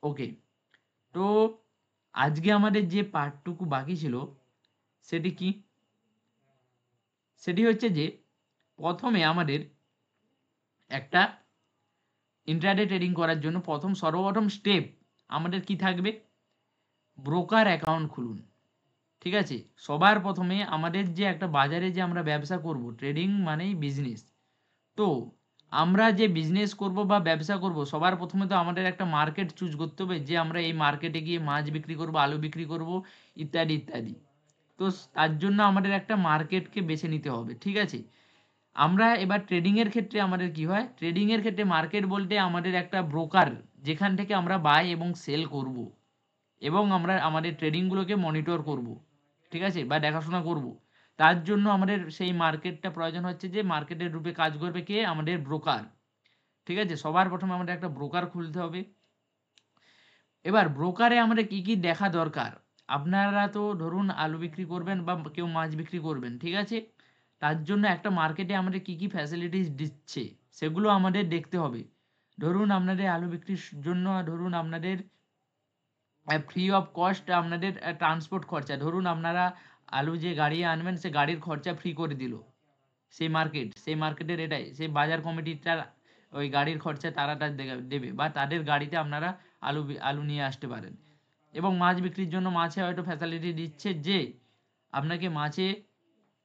ওকে, তো আজকে আমাদের যে পার্টটুকু বাকি ছিল সেটি কি? সেটি হচ্ছে যে প্রথমে আমাদের একটা ইন্ট্রাডে ট্রেডিং করার জন্য সর্বপ্রথম স্টেপ আমাদের কি থাকবে? ব্রোকার অ্যাকাউন্ট খুলুন। ঠিক আছে? সবার প্রথমে আমাদের যে একটা বাজারে যে আমরা ব্যবসা করব, ট্রেডিং মানেই বিজনেস। তো আমরা যে বিজনেস করব বা ব্যবসা করব, সবার প্রথমে তো আমাদের একটা মার্কেট চুজ করতে হবে যে আমরা এই মার্কেটে গিয়ে মাছ বিক্রি করব, আলু বিক্রি করব, ইত্যাদি ইত্যাদি। তো তার জন্য আমাদের একটা মার্কেটকে বেছে নিতে হবে। ঠিক আছে? আমরা এবার ট্রেডিংয়ের ক্ষেত্রে আমাদের কি হয়? ট্রেডিংয়ের ক্ষেত্রে মার্কেট বলতে আমাদের একটা ব্রোকার, যেখান থেকে আমরা বাই এবং সেল করব এবং আমরা আমাদের ট্রেডিংগুলোকে মনিটর করব। ঠিক আছে? বা দেখাশোনা করব। তার জন্য আমাদের সেই মার্কেটটা প্রয়োজন হচ্ছে, যে মার্কেটের রূপে কাজ করবে কে? আমাদের ব্রোকার। ঠিক আছে? সবার প্রথমে আমাদের একটা ব্রোকার খুলতে হবে। এবার ব্রোকারে আমাদের কি কি দেখা দরকার? আপনারা তো ধরুন আলু বিক্রি করবেন বা কেউ মাছ বিক্রি করবেন। ঠিক আছে? তার জন্য একটা মার্কেটে আমাদের কি কি ফ্যাসিলিটিস দিচ্ছে সেগুলো আমাদের দেখতে হবে। ধরুন আপনাদের আলু বিক্রির জন্য ধরুন আপনাদের ফ্রি অফ কস্ট আপনাদের ট্রান্সপোর্ট খরচা, ধরুন আপনারা আলু যে গাড়ি আনবেন সে গাড়ির খরচা ফ্রি করে দিল সেই মার্কেটের এটাই, সেই বাজার কমিটিটার ওই গাড়ির খরচা তারাটা দেবে, বা তাদের গাড়িতে আপনারা আলু নিয়ে আসতে পারেন। এবং মাছ বিক্রির জন্য মাছে হয়তো ফ্যাসিলিটি দিচ্ছে যে আপনাকে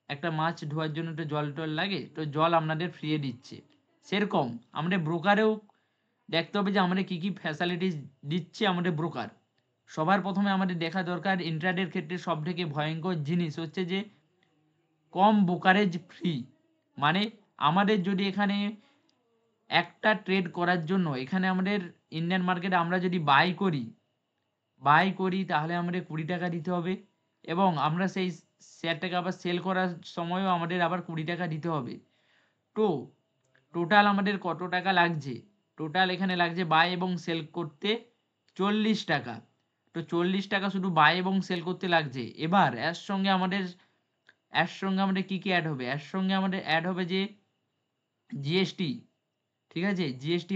একটা মাছ ধোয়ার জন্য একটু জল টল লাগে, তো জল আপনাদের ফ্রি দিচ্ছে। সেরকম আমাদের ব্রোকারেও দেখতে হবে যে আমাদের কী কী ফ্যাসিলিটিস দিচ্ছে আমাদের ব্রোকার। সবার প্রথমে আমাদের দেখা দরকার, ইন্ট্রাডের ক্ষেত্রে সবথেকে ভয়ঙ্কর জিনিস হচ্ছে যে কম ব্রোকারেজ ফ্রি। মানে আমাদের যদি এখানে একটা ট্রেড করার জন্য এখানে আমাদের ইন্ডিয়ান মার্কেটে আমরা যদি বাই করি তাহলে আমাদের 20 টাকা দিতে হবে, এবং আমরা সেই শেয়ারটাকে আবার সেল করার সময়ও আমাদের আবার 20 টাকা দিতে হবে। তো টোটাল আমাদের কত টাকা লাগছে? টোটাল এখানে লাগছে বাই এবং সেল করতে 40 টাকা। তো 40 টাকা শুধু বাই এবং সেল করতে লাগছে। এবার এর সঙ্গে আমাদের কি কি অ্যাড হবে? এর সঙ্গে আমাদের অ্যাড হবে যে জিএসটি। ঠিক আছে? জিএসটি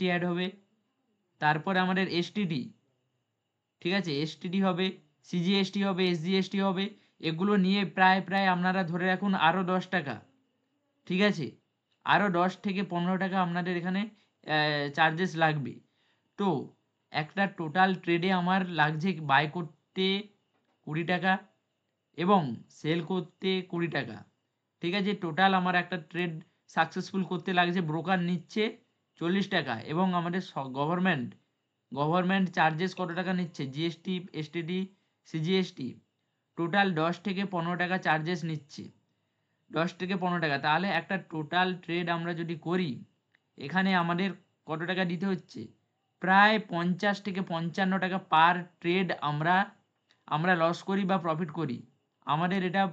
অ্যাড হবে। তারপরে আমাদের এসটিডি। ঠিক আছে? এসটিডি হবে, সিজিএসটি হবে, এসজিএসটি হবে। এগুলো নিয়ে প্রায় আপনারা ধরে রাখুন আরও 10 টাকা। ঠিক আছে? আরও 10 থেকে 15 টাকা আপনাদের এখানে চার্জেস লাগবে। তো একটা টোটাল ট্রেডে আমার লাগছে বাই করতে 20 টাকা এবং সেল করতে 20 টাকা। ঠিক আছে? টোটাল আমার একটা ট্রেড সাকসেসফুল করতে লাগছে, ব্রোকার নিচ্ছে 40 টাকা, এবং আমাদের গভর্নমেন্ট চার্জেস কত টাকা নিচ্ছে? জিএসটি, এসটিডি, সিজিএসটি টোটাল 10 থেকে 15 টাকা চার্জেস নিচ্ছে। 10 থেকে 15 টাকা, তাহলে একটা টোটাল ট্রেড আমরা যদি করি, এখানে আমাদের কত টাকা দিতে হচ্ছে? প্রায় 50 থেকে 55 টাকা পার ট্রেড আমরা লস করি বা প্রফিট করি। আমাদের এটা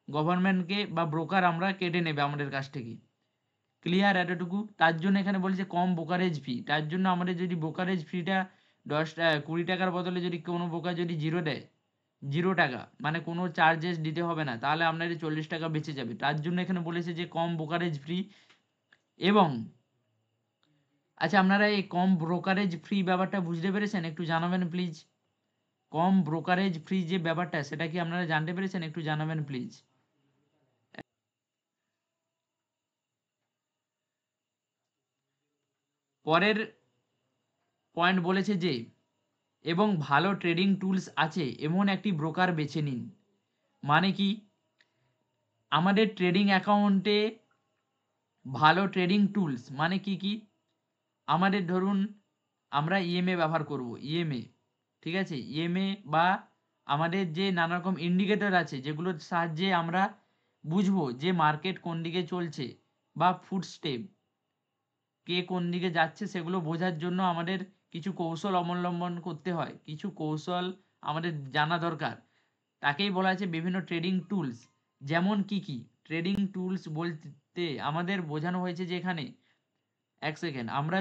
গভর্নমেন্টকে বা ব্রোকার আমরা কেটে নেবে আমাদের কাছ থেকে। ক্লিয়ার এতটুকু? তার জন্য এখানে বলছে কম ব্রোকারেজ ফি। তার জন্য আমাদের যদি ব্রোকারেজ ফিটা 20 টাকার বদলে যদি কোনো ব্রোকার যদি জিরো দেয়, 0 টাকা মানে কোনো চার্জেস দিতে হবে না, তাহলে আপনাদের 40 টাকা বেঁচে যাবে। তার জন্য এখানে বলেছে যে কম ব্রোকারেজ ফ্রি। এবং আচ্ছা, আপনারা এই কম ব্রোকারেজ ফ্রি ব্যাপারটা বুঝতে পেরেছেন? একটু জানাবেন প্লিজ। কম ব্রোকারেজ ফ্রি যে ব্যাপারটা, সেটা কি আপনারা জানতে পেরেছেন? একটু জানাবেন প্লিজ। পরের পয়েন্ট বলেছে যে এবং ভালো ট্রেডিং টুলস আছে এমন একটি ব্রোকার বেছে নিন। মানে কি? আমাদের ট্রেডিং অ্যাকাউন্টে ভালো ট্রেডিং টুলস মানে কি কি? আমাদের ধরুন আমরা ইএমএ ব্যবহার করব, ইএমএ। ঠিক আছে? ইএমএ বা আমাদের যে নানা রকম ইন্ডিকেটর আছে যেগুলোর সাহায্যে আমরা বুঝবো যে মার্কেট কোন দিকে চলছে, বা ফুটস্টেপ কে কোন দিকে যাচ্ছে, সেগুলো বোঝার জন্য আমাদের কিছু কৌশল অবলম্বন করতে হয়, কিছু কৌশল আমাদের জানা দরকার। তাকেই বলা আছে বিভিন্ন ট্রেডিং টুলস। যেমন কি কি ট্রেডিং টুলস বলতে আমাদের বোঝানো হয়েছে যে এখানে, এক সেকেন্ড, আমরা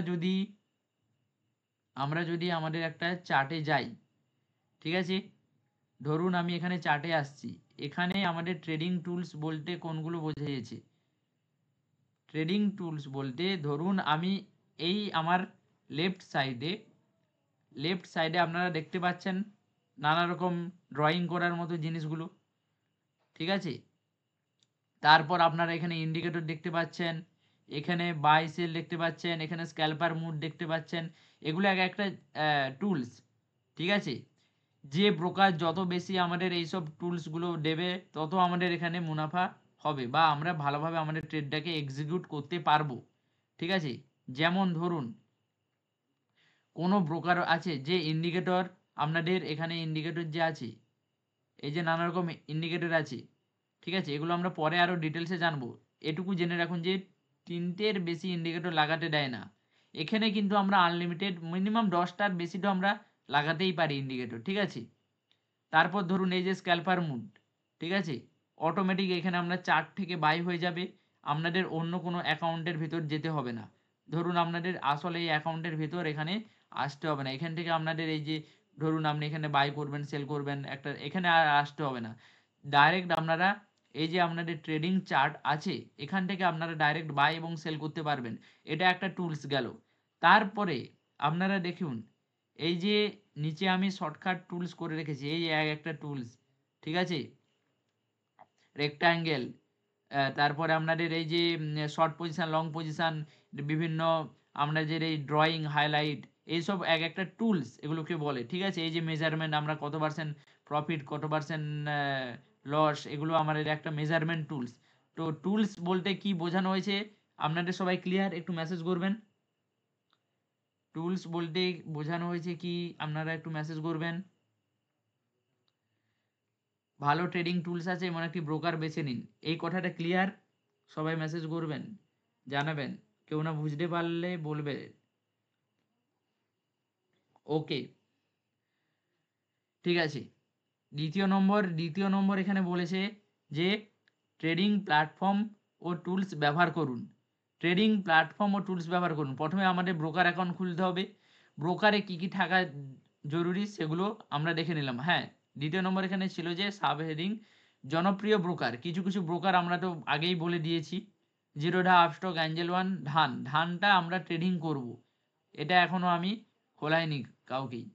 যদি আমাদের একটা চার্টে যাই, ঠিক আছে? ধরুন আমি এখানে চার্টে আসছি, এখানে আমাদের ট্রেডিং টুলস বলতে কোনগুলো বোঝাইছে? ট্রেডিং টুলস বলতে ধরুন আমি এই আমার লেফট সাইডে আপনারা দেখতে পাচ্ছেন নানা রকম ড্রয়িং করার মতো জিনিসগুলো, ঠিক আছে। তারপর আপনারা এখানে ইন্ডিকেটর দেখতে পাচ্ছেন, এখানে বাই সেল দেখতে পাচ্ছেন, এখানে স্ক্যালপার মুড দেখতে পাচ্ছেন। এগুলো এক একটা টুলস, ঠিক আছে। যে ব্রোকার যত বেশি আমাদের এইসব টুলসগুলো দেবে তত আমাদের এখানে মুনাফা হবে বা আমরা ভালোভাবে আমাদের ট্রেডটাকে এক্সিকিউট করতে পারবো, ঠিক আছে। যেমন ধরুন কোনো ব্রোকার আছে যে ইন্ডিকেটর, আপনাদের এখানে ইন্ডিকেটর যে আছে, এই যে নানা রকম ইন্ডিকেটর আছে, ঠিক আছে। এগুলো আমরা পরে আরও ডিটেলসে জানবো। এটুকু জেনে রাখুন যে 3টের বেশি ইন্ডিকেটর লাগাতে দেয় না। এখানে কিন্তু আমরা আনলিমিটেড মিনিমাম 10টার বেশি তো আমরা লাগাতেই পারি ইন্ডিকেটর, ঠিক আছে। তারপর ধরুন এই যে স্ক্যালপার মুড, ঠিক আছে, অটোমেটিক এখানে আমরা চার্ট থেকে বাই হয়ে যাবে, আপনাদের অন্য কোনো অ্যাকাউন্টের ভিতর যেতে হবে না। ধরুন আপনাদের আসলে এই অ্যাকাউন্টের ভিতর এখানে আসতে হবে না, এখান থেকে আপনাদের এই যে ধরুন আপনি এখানে বাই করবেন সেল করবেন একটা, এখানে আর আসতে হবে না। ডাইরেক্ট আপনারা এই যে আপনাদের ট্রেডিং চার্ট আছে এখান থেকে আপনারা ডাইরেক্ট বাই এবং সেল করতে পারবেন। এটা একটা টুলস গেল। তারপরে আপনারা দেখুন এই যে নিচে আমি শর্টকাট টুলস করে রেখেছি, এই একটা টুলস, ঠিক আছে, রেক্টাঙ্গেল। তারপরে আপনাদের এই যে শর্ট পজিশান লং পজিশান বিভিন্ন আপনাদের এই ড্রয়িং হাইলাইট, এইসব এক একটা টুলস এগুলোকে বলে, ঠিক আছে। এই যে মেজারমেন্ট আমরা কত পার্সেন্ট প্রফিট কত পার্সেন্ট লস, এগুলো আমাদের একটা মেজারমেন্ট টুলস। তো টুলস বলতে কি বোঝানো হয়েছে আপনাদের সবাই ক্লিয়ার? একটু মেসেজ করবেন। টুলস বলতে বোঝানো হয়েছে কি আপনারা একটু মেসেজ করবেন। ভালো ট্রেডিং টুলস আছে এমন একটি ব্রোকার বেছে নিন, এই কথাটা ক্লিয়ার? সবাই মেসেজ করবেন, জানাবেন। কেউ না বুঝতে পারলে বলবে। ওকে, ঠিক আছে। দ্বিতীয় নম্বর এখানে বলেছে যে ট্রেডিং প্ল্যাটফর্ম ও টুলস ব্যবহার করুন। ট্রেডিং প্ল্যাটফর্ম ও টুলস ব্যবহার করুন। প্রথমে আমাদের ব্রোকার অ্যাকাউন্ট খুলতে হবে। ব্রোকারে কী কী থাকা জরুরি সেগুলো আমরা দেখে নিলাম। হ্যাঁ, দ্বিতীয় নম্বর এখানে ছিল যে সাব হেডিং জনপ্রিয় ব্রোকার। কিছু কিছু ব্রোকার আমরা তো আগেই বলে দিয়েছি, জিরোধা, আপস্টক, অ্যাঞ্জেল ওয়ান, ধানটা আমরা ট্রেডিং করব। এটা এখনও আমি খোলাইনি কাউকেই,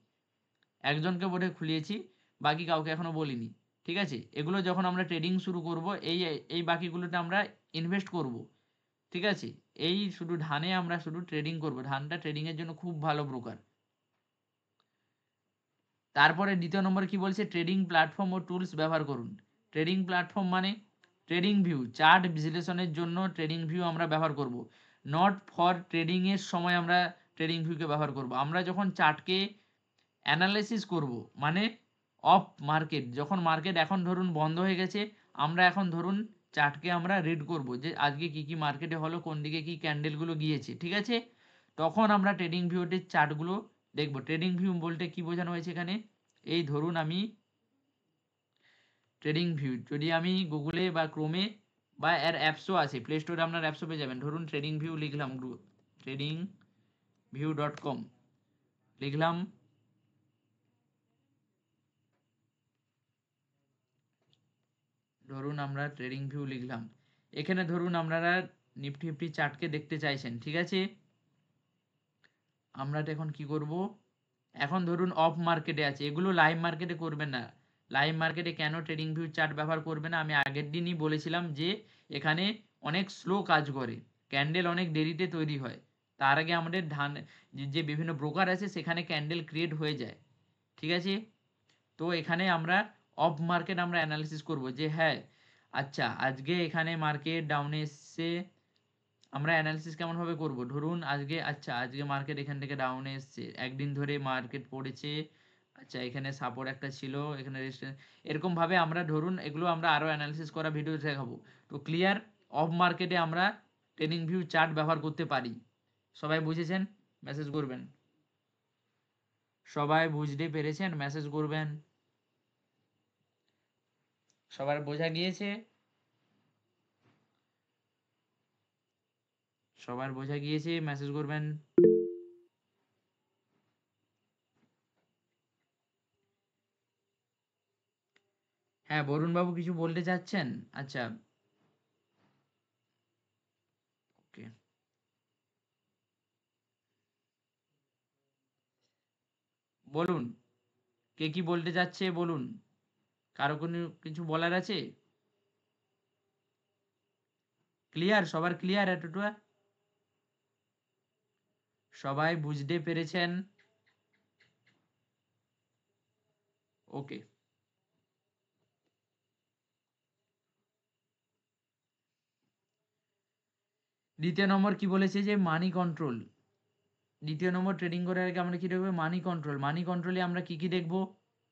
একজনকে বোধহয় খুলিয়েছি, বাকি কাউকে এখনও বলিনি, ঠিক আছে। এগুলো যখন আমরা ট্রেডিং শুরু করব এই এই বাকিগুলোতে আমরা ইনভেস্ট করব, ঠিক আছে। এই শুধু ধানে আমরা শুধু ট্রেডিং করব, ধানটা ট্রেডিংয়ের জন্য খুব ভালো ব্রোকার। তারপরে দ্বিতীয় নম্বরে কি বলছে, ট্রেডিং প্ল্যাটফর্ম ও টুলস ব্যবহার করুন। ট্রেডিং প্ল্যাটফর্ম মানে ট্রেডিং ভিউ, চার্ট বিশ্লেষণের জন্য ট্রেডিং ভিউ আমরা ব্যবহার করব। নট ফর ট্রেডিংয়ের সময় আমরা ট্রেডিং ভিউকে ব্যবহার করব। আমরা যখন চার্টকে অ্যানালাইসিস করব, মানে অফ মার্কেট, যখন মার্কেট এখন ধরুন বন্ধ হয়ে গেছে, আমরা এখন ধরুন চার্টকে আমরা রিড করব যে আজকে কি কি মার্কেটে হলো, কোন দিকে কি ক্যান্ডেলগুলো গিয়েছে, ঠিক আছে। তখন আমরা ট্রেডিং ভিউটির চার্টগুলো দেখব। ট্রেডিং ভিউ বলতে কি বোঝানো হয়েছে এখানে, এই ধরুন আমি ট্রেডিং ভিউ যদি আমি গুগলে বা ক্রোমে বা এর অ্যাপসও আছে, প্লে স্টোরে আপনার অ্যাপসও পেয়ে যাবেন। ধরুন ট্রেডিং ভিউ লিখলাম, ট্রেডিং ভিউ.com লিখলাম, ধরুন আমরা ট্রেডিং ভিউ লিখলাম। এখানে ধরুন আপনারা নিফটি ফিফটি চার্টকে দেখতে চাইছেন, ঠিক আছে। আমরা এখন কি করব, এখন ধরুন অফ মার্কেটে আছে, এগুলো লাইভ মার্কেটে করবেন না। লাইভ মার্কেটে কেন ট্রেডিং ভিউ চার্ট ব্যবহার করবে না, আমি আগের দিনই বলেছিলাম যে এখানে অনেক স্লো কাজ করে, ক্যান্ডেল অনেক দেরিতে তৈরি হয়। তার আগে আমাদের যে বিভিন্ন ব্রোকার আছে সেখানে ক্যান্ডেল ক্রিয়েট হয়ে যায়, ঠিক আছে। তো এখানে আমরা অফ মার্কেট আমরা অ্যানালিসিস করব যে হ্যাঁ আচ্ছা আজকে এখানে মার্কেট ডাউনে এসছে, আমরা অ্যানালিসিস কেমনভাবে করব, ধরুন আজকে মার্কেট এখান থেকে ডাউনে এসছে, একদিন ধরে মার্কেট পড়েছে, আচ্ছা এখানে সাপোর্ট একটা ছিল, এখানে রেজিস্ট্যান্স, এরকমভাবে আমরা ধরুন এগুলো আমরা আরও অ্যানালিসিস করা ভিডিও দেখাবো। তো ক্লিয়ার, অফ মার্কেটে আমরা ট্রেডিং ভিউ চার্ট ব্যবহার করতে পারি। সবাই বুঝেছেন? মেসেজ করবেন। সবাই বুঝতে পেরেছেন? মেসেজ করবেন। সবার বোঝা গিয়েছে? সবার বোঝা গিয়েছে? মেসেজ করবেন। হ্যাঁ, বরুণ বাবু কিছু বলতে চাচ্ছেন? আচ্ছা, ওকে। বলুন, কে কি বলতে যাচ্ছে বলুন, কারো কোনো কিছু বলার আছে? ক্লিয়ার? সবার ক্লিয়ার এতটুকু? সবাই বুঝতে পেরেছেন? ওকে। দ্বিতীয় নম্বর কি বলেছে যে মানি কন্ট্রোল। দ্বিতীয় নম্বর ট্রেডিং করার আগে আমরা কি দেখবো? মানি কন্ট্রোল। মানি কন্ট্রোলে আমরা কি কি দেখবো?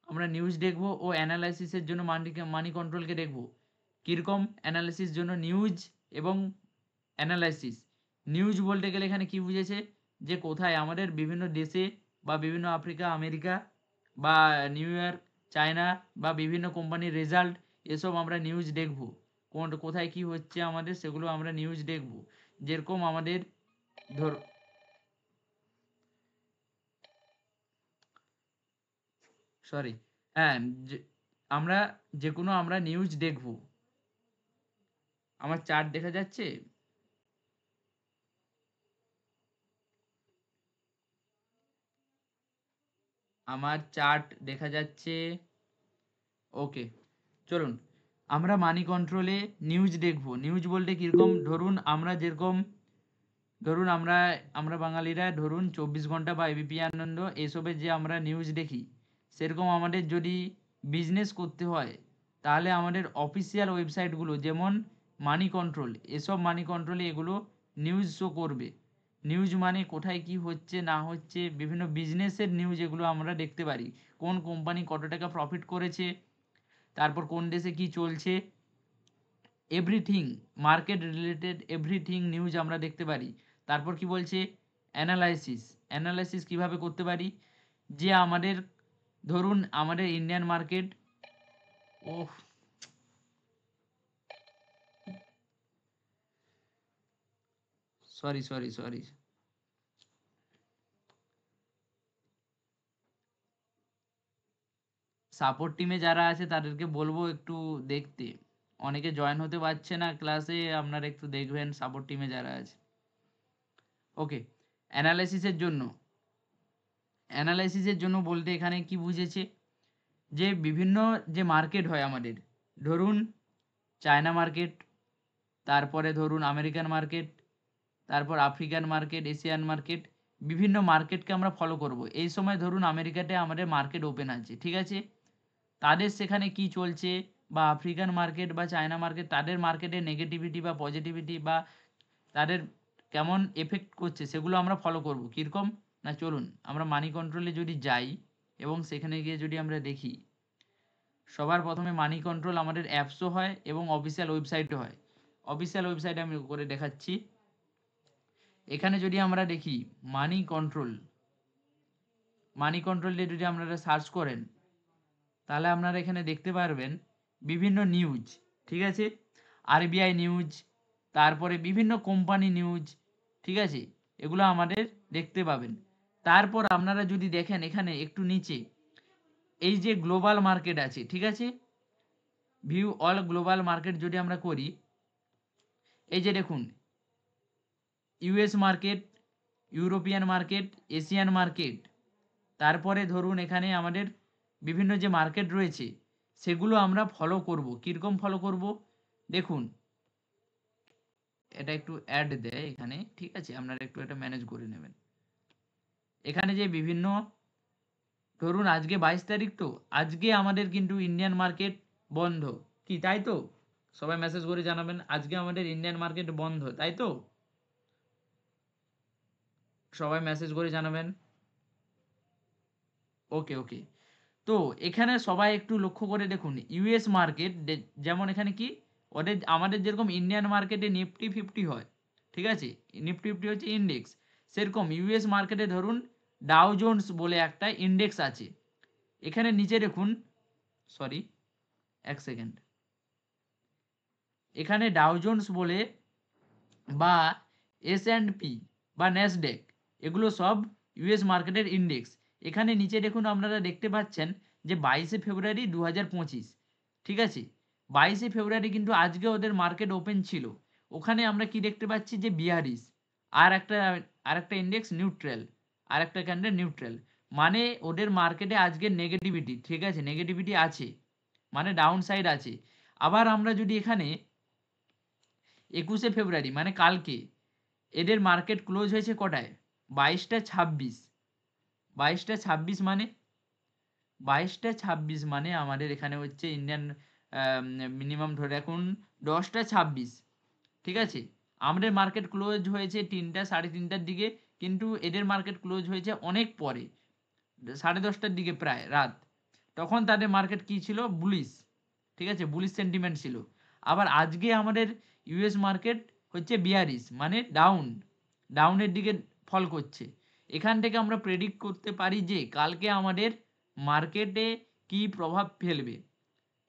আমরা নিউজ দেখবো ও অ্যানালাইসিসের জন্য মানি কন্ট্রোলকে দেখবো। কিরকম অ্যানালাইসিস জন্য নিউজ এবং অ্যানালাইসিস। নিউজ বলতে গেলে এখানে কি বুঝেছে যে কোথায় আমাদের বিভিন্ন দেশে বা বিভিন্ন আফ্রিকা, আমেরিকা বা নিউ ইয়র্ক, চায়না বা বিভিন্ন কোম্পানির রেজাল্ট, এসব আমরা নিউজ দেখব। কোথায় কি হচ্ছে আমাদের সেগুলো আমরা নিউজ দেখব। যেরকম আমাদের ধর সরি হ্যাঁ, আমরা যে কোনো আমরা নিউজ দেখব। আমার চার্ট দেখা যাচ্ছে? আমার চার্ট দেখা যাচ্ছে? ওকে, চলুন আমরা মানি কন্ট্রোলে নিউজ দেখব। নিউজ বলতে কিরকম, ধরুন আমরা যেরকম ধরুন আমরা আমরা বাঙালিরা ধরুন 24 ঘন্টা বা এবিপি আনন্দ এসবে যে আমরা নিউজ দেখি, সেরকম আমাদের যদি বিজনেস করতে হয় তাহলে আমাদের অফিসিয়াল ওয়েবসাইটগুলো যেমন মানি কন্ট্রোল, এসব মানি কন্ট্রোলে এগুলো নিউজ শো করবে। নিউজ মানে কোথায় কি হচ্ছে না হচ্ছে, বিভিন্ন বিজনেসের নিউজ এগুলো আমরা দেখতে পারি। কোন কোম্পানি কত টাকা প্রফিট করেছে, তারপর কোন দেশে কি চলছে, everything market related everything news আমরা দেখতে পারি। তারপর কি বলছে? অ্যানালাইসিস। অ্যানালাইসিস কিভাবে করতে পারি? যে আমাদের ধরুন আমাদের Indian market, oh sorry sorry sorry, support টিমে যারা আছে তাদেরকে বলবো একটু দেখতে। অনেকে জয়েন হতে পারছে না ক্লাসে, আপনারা একটু দেখবেন সাপোর্ট টিমে যারা আছে। ওকে, অ্যানালাইসিসের জন্য অ্যানালাইসিসের জন্য বলতে এখানে কি বুঝেছে যে বিভিন্ন যে মার্কেট হয় আমাদের, ধরুন চায়না মার্কেট, তারপরে ধরুন আমেরিকান মার্কেট, তারপর আফ্রিকান মার্কেট, এশিয়ান মার্কেট, বিভিন্ন মার্কেটকে আমরা ফলো করব। এই সময় ধরুন আমেরিকাতে আমাদের মার্কেট ওপেন আছে, ঠিক আছে, তাদের সেখানে কি চলছে, বা আফ্রিকান মার্কেট বা চায়না মার্কেট তাদের মার্কেটে নেগেটিভিটি বা পজিটিভিটি বা তাদের কেমন এফেক্ট করছে সেগুলো আমরা ফলো করব। কীরকম না, চলুন আমরা মানি কন্ট্রোলে যদি যাই এবং সেখানে গিয়ে যদি আমরা দেখি, সবার প্রথমে মানি কন্ট্রোল আমাদের অ্যাপসও হয় এবং অফিসিয়াল ওয়েবসাইটও হয়। অফিসিয়াল ওয়েবসাইটে আমি করে দেখাচ্ছি। এখানে যদি আমরা দেখি মানি কন্ট্রোলে যদি আপনারা সার্চ করেন তাহলে আপনারা এখানে দেখতে পারবেন বিভিন্ন নিউজ, ঠিক আছে, আরবিআই নিউজ, তারপরে বিভিন্ন কোম্পানি নিউজ, ঠিক আছে, এগুলো আমাদের দেখতে পাবেন। তারপর আপনারা যদি দেখেন এখানে একটু নিচে এই যে গ্লোবাল মার্কেট আছে, ঠিক আছে, ভিউ অল গ্লোবাল মার্কেট যদি আমরা করি, এই যে দেখুন US market, European market, Asian market, তারপরে ধরুন এখানে আমাদের বিভিন্ন যে মার্কেট রয়েছে সেগুলো আমরা ফলো করব। কীরকম ফলো করব দেখুন, এটা একটু অ্যাড দেয় এখানে, ঠিক আছে, আপনারা একটু এটা ম্যানেজ করে নেবেন। এখানে যে বিভিন্ন ধরুন আজকে 22 তারিখ, তো আজকে আমাদের কিন্তু ইন্ডিয়ান মার্কেট বন্ধ, কি তাই তো? সবাই মেসেজ করে জানাবেন আজকে আমাদের ইন্ডিয়ান মার্কেট বন্ধ, তাই তো? সবাই মেসেজ করে জানাবেন। ওকে ওকে, তো এখানে সবাই একটু লক্ষ্য করে দেখুন ইউএস মার্কেট, যেমন এখানে কি ওদের আমাদের যেরকম ইন্ডিয়ান মার্কেটে নিফটি 50 হয়, ঠিক আছে, নিফটি 50 হচ্ছে ইন্ডেক্স, সেরকম ইউএস মার্কেটে ধরুন ডাও জোন্স বলে একটা ইন্ডেক্স আছে। এখানে নিচে দেখুন, সরি এক সেকেন্ড, এখানে ডাও জোন্স বলে বা S&P বা ন্যাসডেক, এগুলো সব ইউএস মার্কেটের ইন্ডেক্স। এখানে নিচে দেখুন আপনারা দেখতে পাচ্ছেন যে 22 ফেব্রুয়ারি 2025, ঠিক আছে, 22 ফেব্রুয়ারি কিন্তু আজকে ওদের মার্কেট ওপেন ছিল। ওখানে আমরা কি দেখতে পাচ্ছি যে বিয়ারিশ, আর একটা ইন্ডেক্স নিউট্রাল, আর একটা ক্যান্ডেল নিউট্রাল, মানে ওদের মার্কেটে আজকে নেগেটিভিটি, ঠিক আছে, নেগেটিভিটি আছে, মানে ডাউন সাইড আছে। আবার আমরা যদি এখানে 21শে ফেব্রুয়ারি মানে কালকে এদের মার্কেট ক্লোজ হয়েছে কটায়, 22টা 26, 22টা 26 মানে 22টা 26 মানে আমাদের এখানে হচ্ছে ইন্ডিয়ান মিনিমাম ধরে রাখুন 10টা 26, ঠিক আছে। আমাদের মার্কেট ক্লোজ হয়েছে 3টা 3:30টার দিকে, কিন্তু এদের মার্কেট ক্লোজ হয়েছে অনেক পরে, 10:30টার দিকে প্রায় রাত। তখন তাদের মার্কেট কি ছিল, বুলিশ, ঠিক আছে, বুলিশ সেন্টিমেন্ট ছিল। আবার আজকে আমাদের ইউএস মার্কেট হচ্ছে বিয়ারিশ, মানে ডাউনের দিকে ফল করছে। এখান থেকে আমরা প্রেডিক্ট করতে পারি যে কালকে আমাদের মার্কেটে কি প্রভাব ফেলবে,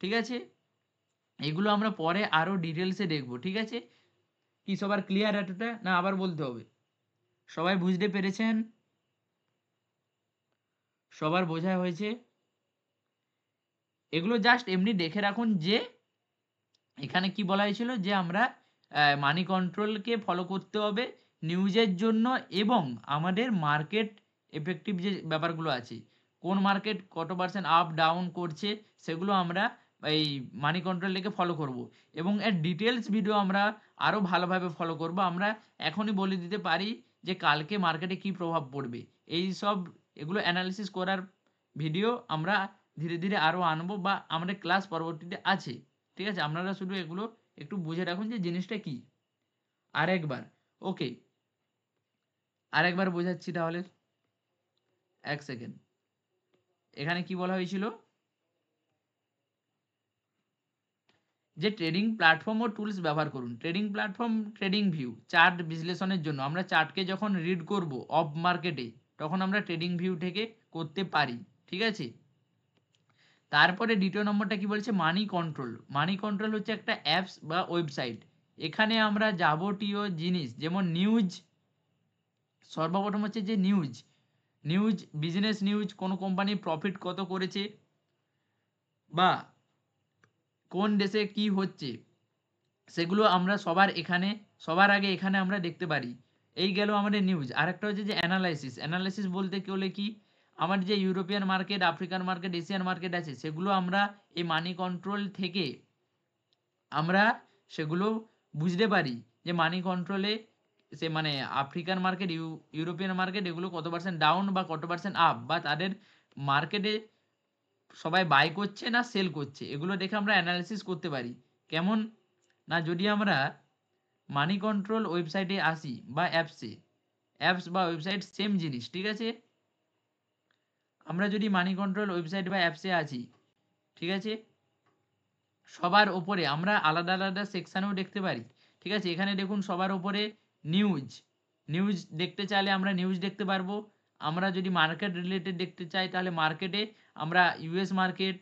ঠিক আছে। এগুলো আমরা পরে আরো ডিটেলসে দেখব, ঠিক আছে। কি সবার ক্লিয়ার এতটা, না আবার বলতে হবে? সবাই বুঝতে পেরেছেন? সবার বোঝা হয়েছে? এগুলো জাস্ট এমনি দেখে রাখুন যে এখানে কি বলা হয়েছিল যে আমরা মানি কন্ট্রোলকে ফলো করতে হবে নিউজের জন্য, এবং আমাদের মার্কেট এফেক্টিভ যে ব্যাপারগুলো আছে, কোন মার্কেট কত পার্সেন্ট আপ ডাউন করছে, সেগুলো আমরা এই মানি কন্ট্রোলটাকে ফলো করব, এবং এর ডিটেলস ভিডিও আমরা আরও ভালোভাবে ফলো করব। আমরা এখনই বলে দিতে পারি যে কালকে মার্কেটে কি প্রভাব পড়বে, এই সব এগুলো অ্যানালিসিস করার ভিডিও আমরা ধীরে ধীরে আরও আনবো, বা আমাদের ক্লাস পরবর্তীতে আছে, ঠিক আছে। আপনারা শুধু এগুলো একটু বুঝে রাখুন যে জিনিসটা কি। আরেকবার, ওকে, আরেকবার বোঝাচ্ছি তাহলে, এক সেকেন্ড। এখানে কি বলা হয়েছিল যে ট্রেডিং প্ল্যাটফর্ম ও টুলস ব্যবহার করুন। Trading platform, trading view, chart বিশ্লেষণের জন্য আমরা চার্টকে যখন রিড করব অফ মার্কেটে, তখন আমরা ট্রেডিং ভিউ থেকে করতে পারি, ঠিক আছে। তারপরে দ্বিতীয় নম্বরটা কি বলছে, মানি কন্ট্রোল। মানি কন্ট্রোল হচ্ছে একটা অ্যাপস বা ওয়েবসাইট, এখানে আমরা যাবতীয় জিনিস যেমন নিউজ, সর্বপ্রথম হচ্ছে যে নিউজ, বিজনেস নিউজ, কোনো কোম্পানির প্রফিট কত করেছে, বা কোন দেশে কি হচ্ছে, সেগুলো আমরা সবার আগে এখানে আমরা দেখতে পারি। এই গেল আমাদের নিউজ। আরেকটা হচ্ছে যে অ্যানালাইসিস বলতে গেলে কি, আমার যে European market, African market, Asian market আছে, সেগুলো আমরা এই মানি কন্ট্রোল থেকে আমরা সেগুলো বুঝতে পারি যে মানি কন্ট্রোলে সে মানে আফ্রিকান মার্কেট, ইউরোপিয়ান মার্কেট, এগুলো কত পার্সেন্ট ডাউন বা কত পার্সেন্ট আপ, বা তাদের মার্কেটে সবাই বাই করছে না সেল করছে, এগুলো দেখে আমরা অ্যানালিসিস করতে পারি। কেমন, না যদি আমরা মানি কন্ট্রোল ওয়েবসাইটে আসি বা অ্যাপস বা ওয়েবসাইট সেম জিনিস, ঠিক আছে। আমরা যদি মানি কন্ট্রোল ওয়েবসাইট বা অ্যাপসে আছি, ঠিক আছে, সবার ওপরে আমরা আলাদা আলাদা সেকশানেও দেখতে পারি, ঠিক আছে। এখানে দেখুন সবার ওপরে নিউজ দেখতে চাইলে আমরা নিউজ দেখতে পারবো। আমরা যদি মার্কেট রিলেটেড দেখতে চাই তাহলে মার্কেটে আমরা ইউএস মার্কেট,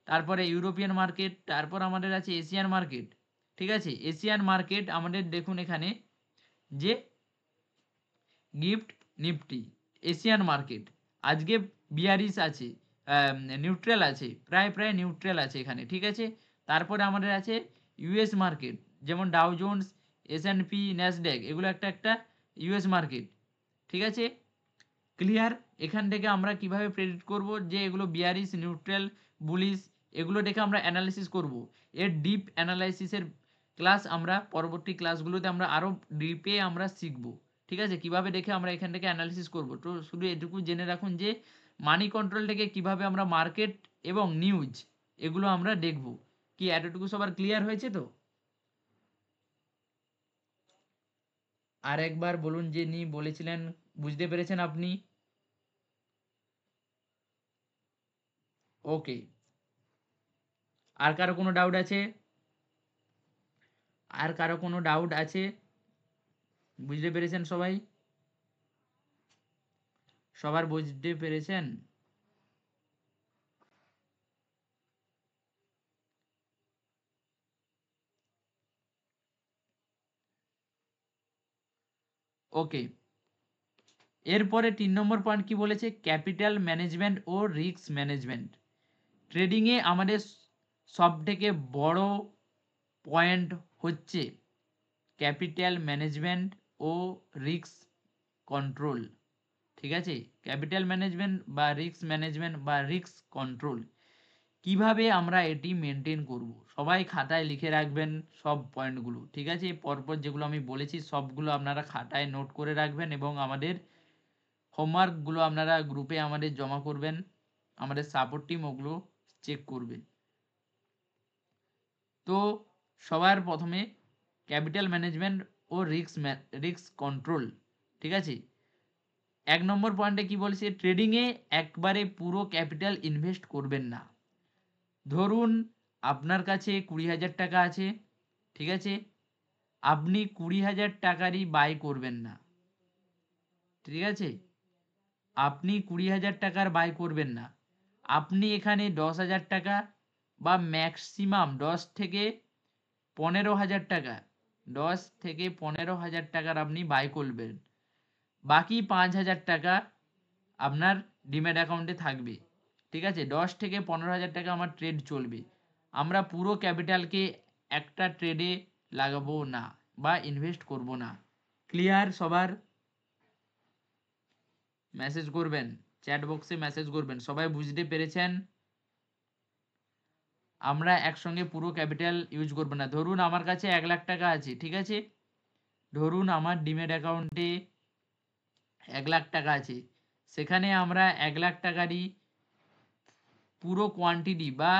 তারপরে ইউরোপিয়ান মার্কেট, তারপর আমাদের আছে এশিয়ান মার্কেট, ঠিক আছে। এশিয়ান মার্কেট আমাদের দেখুন এখানে যে গিফট নিফটি, এশিয়ান মার্কেট আজকে বিয়ারিশ আছে, নিউট্রাল আছে, প্রায় নিউট্রাল আছে এখানে, ঠিক আছে। তারপরে আমাদের আছে ইউএস মার্কেট, যেমন ডাউ জোন্স, S&P, ন্যাসড্যাক, এগুলো একটা একটা ইউএস মার্কেট, ঠিক আছে। ক্লিয়ার? এখান থেকে আমরা কিভাবে প্রেডিক্ট করব যে এগুলো বিয়ারিশ, নিউট্রাল, বুলিশ, এগুলো দেখে আমরা অ্যানালাইসিস করব। এর ডিপ অ্যানালাইসিসের ক্লাস আমরা পরবর্তী ক্লাসগুলোতে আমরা আরও ডিপে আমরা শিখব, ঠিক আছে, কিভাবে দেখে আমরা এখান থেকে অ্যানালিসিস করব। তো শুধু এটুকু জেনে রাখুন যে মানি কন্ট্রোল থেকে কিভাবে আমরা মার্কেট এবং নিউজ এগুলো আমরা দেখব। কি এতটুকু সবার ক্লিয়ার হয়েছে তো? আর একবার বলুন যে বলেছিলেন, বুঝতে পেরেছেন আপনি? ওকে, আর কারো কোনো ডাউট আছে? আর কারো কোনো ডাউট আছে? বুঝতে পেরেছেন সবাই? সবার বুঝতে পেরেছেন? ওকে, এরপরে 3 নম্বর পয়েন্ট কি বলেছে, ক্যাপিটাল ম্যানেজমেন্ট ও রিস্ক ম্যানেজমেন্ট। ট্রেডিংয়ে আমাদের সব থেকে বড় পয়েন্ট হচ্ছে ক্যাপিটাল ম্যানেজমেন্ট ও রিস্ক কন্ট্রোল, ঠিক আছে, ক্যাপিটাল ম্যানেজমেন্ট বা রিস্ক কন্ট্রোল কিভাবে আমরা এটি মেনটেন করব, সবাই খাতায় লিখে রাখবেন সব পয়েন্টগুলো। ঠিক আছে, পরপর যেগুলো আমি বলেছি সবগুলো আপনারা খাতায় নোট করে রাখবেন এবং আমাদের হোমওয়ার্কগুলো আপনারা গ্রুপে আমাদের জমা করবেন, আমাদের সাপোর্ট টিম ওগুলো চেক করবে। তো সবার প্রথমে ক্যাপিটাল ম্যানেজমেন্ট ও রিস্ক কন্ট্রোল। ঠিক আছে, 1 নম্বর পয়েন্টে কি বলছে, ট্রেডিংয়ে একবারে পুরো ক্যাপিটাল ইনভেস্ট করবেন না। ধরুন আপনার কাছে 20,000 টাকা আছে, ঠিক আছে, আপনি 20,000 টাকারই বাই করবেন না। ঠিক আছে, আপনি 20,000 টাকার বাই করবেন না, আপনি এখানে 10,000 টাকা বা ম্যাক্সিমাম 10 থেকে 15,000 টাকা, 10 থেকে 15,000 টাকার আপনি বাই করবেন, বাকি 5,000 টাকা আপনার ডিম্যাট অ্যাকাউন্টে থাকবে। ঠিক আছে, 10 থেকে 15,000 টাকা আমার ট্রেড চলবে, আমরা পুরো ক্যাপিটালকে একটা ট্রেডে লাগাবো না বা ইনভেস্ট করব না। ক্লিয়ার সবার? মেসেজ করবেন, চ্যাট বক্সে মেসেজ করবেন, সবাই বুঝতে পেরেছেন? আমরা একসঙ্গে পুরো ক্যাপিটাল ইউজ করব না। ধরুন আমার কাছে 1 লাখ টাকা আছে, ঠিক আছে, ধরুন আমার ডিম্যাট অ্যাকাউন্টে 1 লাখ টাকা আছে, সেখানে আমরা 1 লাখ টাকারই পুরো কোয়ান্টিটি বা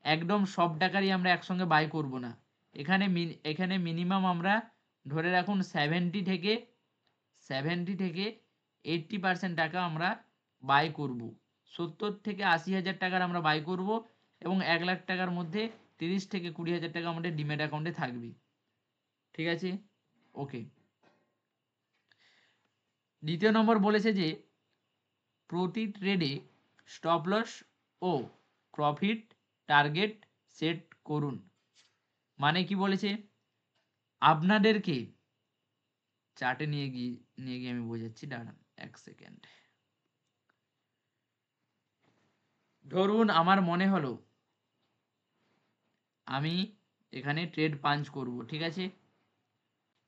একদম সব টাকারই আমরা একসঙ্গে বাই করব না। এখানে মিনিমাম আমরা ধরে রাখুন 70 থেকে 80% টাকা আমরা বাই করব, 70 থেকে 80,000 টাকার আমরা বাই করব এবং 1 লাখ টাকার মধ্যে 30 থেকে 20,000 টাকা আমাদের ডিম্যাট অ্যাকাউন্টে থাকবে। ঠিক আছে, ওকে। 2য় নম্বর বলেছে যে প্রতি ট্রেডে স্টপ লস ও প্রফিট টার্গেট সেট করুন। মানে কি বলেছে, আপনাদেরকে চার্টে নিয়ে গিয়ে আমি বোঝাচ্ছি, দাঁড়ান 1 সেকেন্ড। ধরুন আমার মনে হলো আমি এখানে ট্রেড পাঞ্চ করব, ঠিক আছে,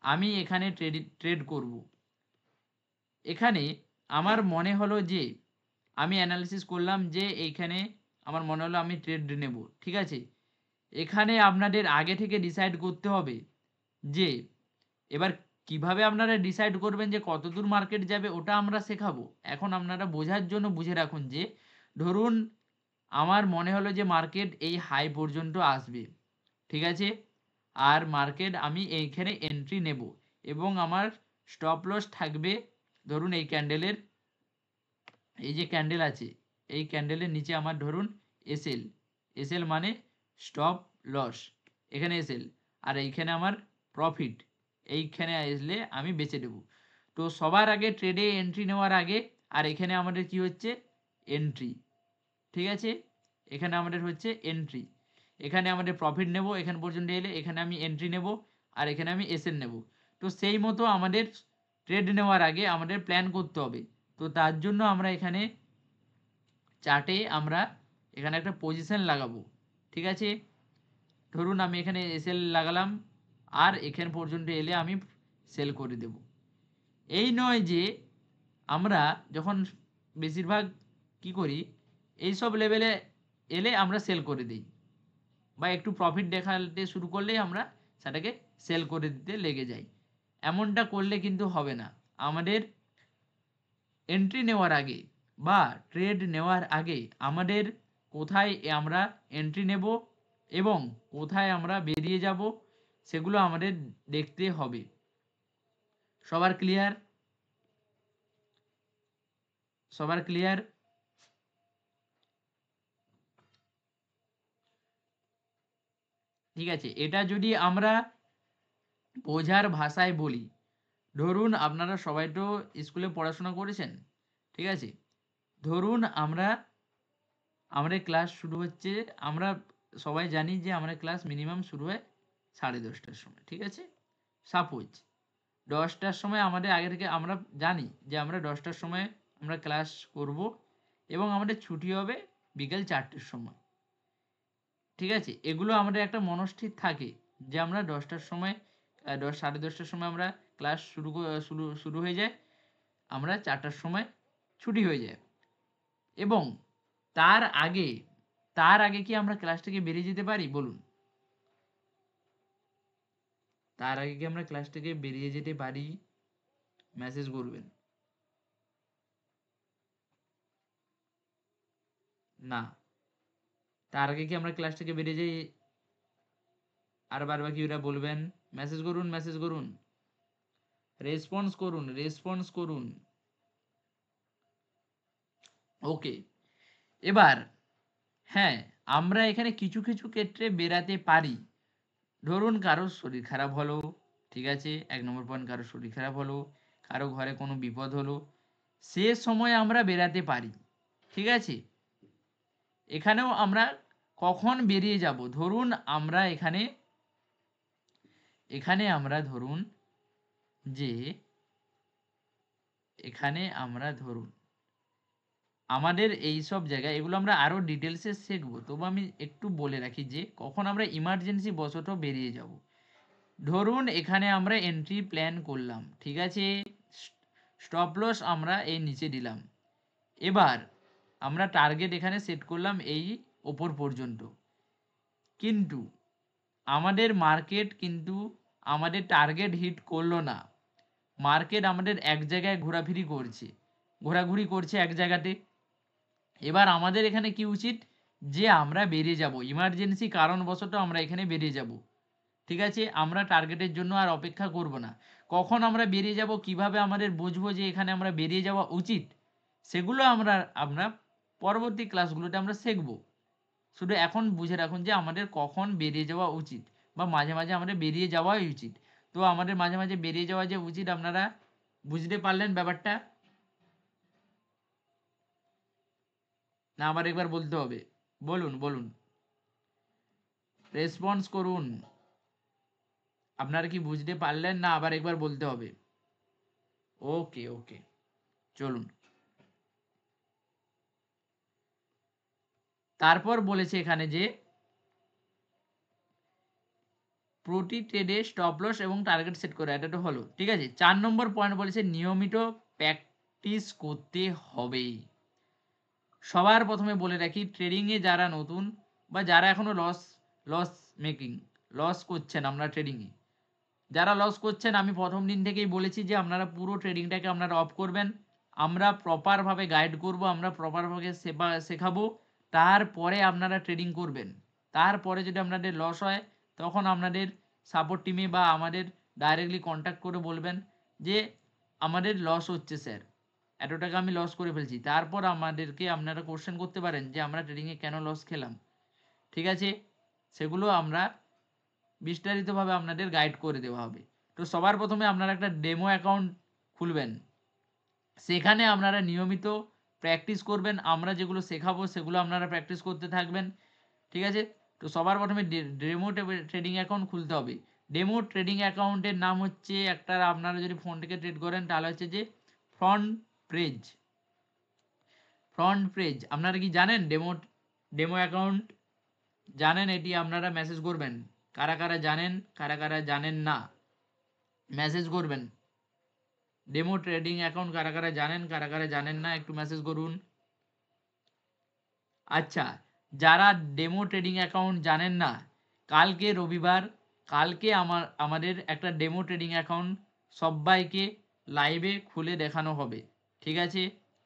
আমি এখানে ট্রেড করব, এখানে আমার মনে হলো যে আমি অ্যানালিসিস করলাম যে এইখানে আমার মনে হলো আমি ট্রেড নেব, ঠিক আছে, এখানে আপনাদের আগে থেকে ডিসাইড করতে হবে যে এবার কিভাবে আপনারা ডিসাইড করবেন যে কতদূর মার্কেট যাবে, ওটা আমরা শেখাবো। এখন আপনারা বোঝার জন্য বুঝে রাখুন যে ধরুন আমার মনে হলো যে মার্কেট এই হাই পর্যন্ত আসবে, ঠিক আছে, আর মার্কেট আমি এইখানে এন্ট্রি নেব এবং আমার স্টপ লস থাকবে ধরুন এই ক্যান্ডেলের, এই যে ক্যান্ডেল আছে এই ক্যান্ডেলের নিচে আমার ধরুন এসএল মানে স্টপ লস, এখানে এসএল, আর এইখানে আমার প্রফিট, এইখানে আসলে আমি বেচে দেব। তো সবার আগে ট্রেডে এন্ট্রি নেওয়ার আগে আর এখানে আমাদের কি হচ্ছে এন্ট্রি, ঠিক আছে, এখানে আমাদের হচ্ছে এন্ট্রি, এখানে আমাদের প্রফিট নেব, এখান পর্যন্ত এলে এখানে আমি এন্ট্রি নেব আর এখানে আমি এসএল নেব। তো সেই মতো আমাদের ট্রেড নেওয়ার আগে আমাদের প্ল্যান করতে হবে। তো তার জন্য আমরা এখানে চার্টে আমরা এখানে একটা পজিশন লাগাবো, ঠিক আছে, ধরুন আমি এখানে এসএল লাগালাম আর এখান পর্যন্ত এলে আমি সেল করে দেব। এই নয় যে আমরা যখন বেশিরভাগ কি করি এই সব লেভেলে এলে আমরা সেল করে দিই বা একটু প্রফিট দেখাতে শুরু করলেই আমরা সেটাকে সেল করে দিতে লেগে যাই, এমনটা করলে কিন্তু হবে না। আমাদের এন্ট্রি নেওয়ার আগে বা ট্রেড নেওয়ার আগে আমাদের কোথায় আমরা এন্ট্রি নেব এবং কোথায় আমরা বেরিয়ে যাব সেগুলো আমাদের দেখতে হবে। সবার ক্লিয়ার? সবার ক্লিয়ার? ঠিক আছে, এটা যদি আমরা বোঝার ভাষায় বলি, ধরুন আপনারা সবাই তো স্কুলে পড়াশোনা করেছেন, ঠিক আছে, ধরুন আমাদের ক্লাস শুরু হচ্ছে, আমরা সবাই জানি যে আমাদের ক্লাস মিনিমাম শুরু হয় 10:30টার সময়, ঠিক আছে, সাপোজ 10টার সময় আমাদের আগে থেকে আমরা জানি যে আমরা 10টার সময় আমরা ক্লাস করব এবং আমাদের ছুটি হবে বিকেল 4টের সময়, ঠিক আছে, এগুলো আমাদের একটা মনস্থির থাকে যে আমরা 10টার সময় 10 10:30টার সময় আমরা ক্লাস শুরু হয়ে যায় আমরা 4টার সময় ছুটি হয়ে যায় এবং তার আগে কি আমরা ক্লাস থেকে বেরিয়ে যেতে পারি বলুন? তার আগে কি আমরা ক্লাস থেকে বেরিয়ে যেতে পারি? মেসেজ করবেন। না। তার আগে কি আমরা ক্লাস থেকে বেরিয়ে যাই? আর বাকি ওরা বলবেন। মেসেজ করুন, মেসেজ করুন, রেসপন্স করুন, রেসপন্স করুন। ওকে, এবার হ্যাঁ, আমরা এখানে কিছু কিছু ক্ষেত্রে বেরাতে পারি। ধরুন কারোর শরীর খারাপ হলো, ঠিক আছে, 1 নম্বর পয়েন্ট, কারোর শরীর খারাপ হলো, কারো ঘরে কোনো বিপদ হলো, সে সময় আমরা বেরাতে পারি, ঠিক আছে। এখানেও আমরা কখন বেরিয়ে যাব? ধরুন আমরা এখানে আমরা ধরুন যে এখানে আমরা ধরুন আমাদের এই সব জায়গায়, এগুলো আমরা আরো ডিটেলসে শিখবো, তবু আমি একটু বলে রাখি যে কখন আমরা ইমার্জেন্সি বশত বেরিয়ে যাব। ধরুন এখানে আমরা এন্ট্রি প্ল্যান করলাম, ঠিক আছে, স্টপ লস আমরা এই নিচে দিলাম। এবার আমরা টার্গেট এখানে সেট করলাম এই ওপর পর্যন্ত, কিন্তু আমাদের মার্কেট কিন্তু আমাদের টার্গেট হিট করলো না। মার্কেট আমাদের এক জায়গায় ঘোরাঘুরি করছে এক জায়গাতে। এবার আমাদের এখানে কি উচিত? যে আমরা বেরিয়ে যাব, ইমার্জেন্সি কারণবশত আমরা এখানে বেরিয়ে যাব, ঠিক আছে। আমরা টার্গেটের জন্য আর অপেক্ষা করব না। কখন আমরা বেরিয়ে যাব, কিভাবে আমাদের বুঝবো যে এখানে আমরা বেরিয়ে যাওয়া উচিত, সেগুলো আমরা পরবর্তী ক্লাসগুলোতে আমরা শিখব। শুধু এখন বুঝে রাখুন যে আমাদের কখন বেরিয়ে যাওয়া উচিত, বা মাঝে মাঝে আমাদের বেরিয়ে যাওয়াই উচিত। তো আমাদের মাঝে মাঝে বেরিয়ে যাওয়া যে উচিত, আপনারা বুঝতে পারলেন ব্যাপারটা? না আবার একবার বলতে হবে? বলুন বলুন, রেসপন্স করুন। আপনারা কি বুঝতে পারলেন, না আবার একবার বলতে হবে? ওকে ওকে, চলুন। তারপর বলেছে এখানে যে প্রতি ট্রেডে স্টপ লস এবং টার্গেট সেট করে, এটা তো হলো, ঠিক আছে। 4 নম্বর পয়েন্ট বলেছে নিয়মিত প্র্যাকটিস করতে হবে। সবার প্রথমে বলে রাখি, ট্রেডিংয়ে যারা নতুন বা যারা এখনো লস করছেন, আমরা ট্রেডিংয়ে যারা লস করছেন, আমি প্রথম দিন থেকেই বলেছি যে আপনারা পুরো ট্রেডিংটাকে আপনারা অফ করবেন। আমরা প্রপারভাবে গাইড করব, আমরা প্রপারভাবে শেখাবো, তারপরে আপনারা ট্রেডিং করবেন। তারপরে যদি আপনাদের লস হয়, তখন আপনাদের সাপোর্ট টিমে বা আমাদের ডাইরেক্টলি কন্ট্যাক্ট করে বলবেন যে আমাদের লস হচ্ছে স্যার, এত টাকা আমি লস করে ফেলছি। তারপর আমাদেরকে আপনারা কোশ্চেন করতে পারেন যে আমরা ট্রেডিংয়ে কেন লস খেলাম, ঠিক আছে। সেগুলো আমরা বিস্তারিতভাবে আপনাদের গাইড করে দেওয়া হবে। তো সবার প্রথমে আপনারা একটা ডেমো অ্যাকাউন্ট খুলবেন, সেখানে আপনারা নিয়মিত প্র্যাকটিস করবেন। আমরা যেগুলো শেখাবো সেগুলো আপনারা প্র্যাকটিস করতে থাকবেন, ঠিক আছে। তো সবার প্রথমে ডেমো ট্রেডিং অ্যাকাউন্ট খুলতে হবে। ডেমো ট্রেডিং অ্যাকাউন্টের নাম হচ্ছে, একটা আপনারা যদি ফোন থেকে ট্রেড করেন তাহলে হচ্ছে যে ফ্রন্ট পেজ। আপনারা কি জানেন ডেমো অ্যাকাউন্ট জানেন? এটি আপনারা মেসেজ করবেন, কারা কারা জানেন, কারা কারা জানেন না, মেসেজ করবেন। ডেমো ট্রেডিং অ্যাকাউন্ট কারা কারা জানেন, কারা কারা জানেন না, একটু মেসেজ করুন। আচ্ছা, যারা ডেমো ট্রেডিং অ্যাকাউন্ট জানেন না, কালকে রবিবার, কালকে আমাদের একটা ডেমো ট্রেডিং অ্যাকাউন্ট সবাইকে লাইভে খুলে দেখানো হবে, ঠিক আছে।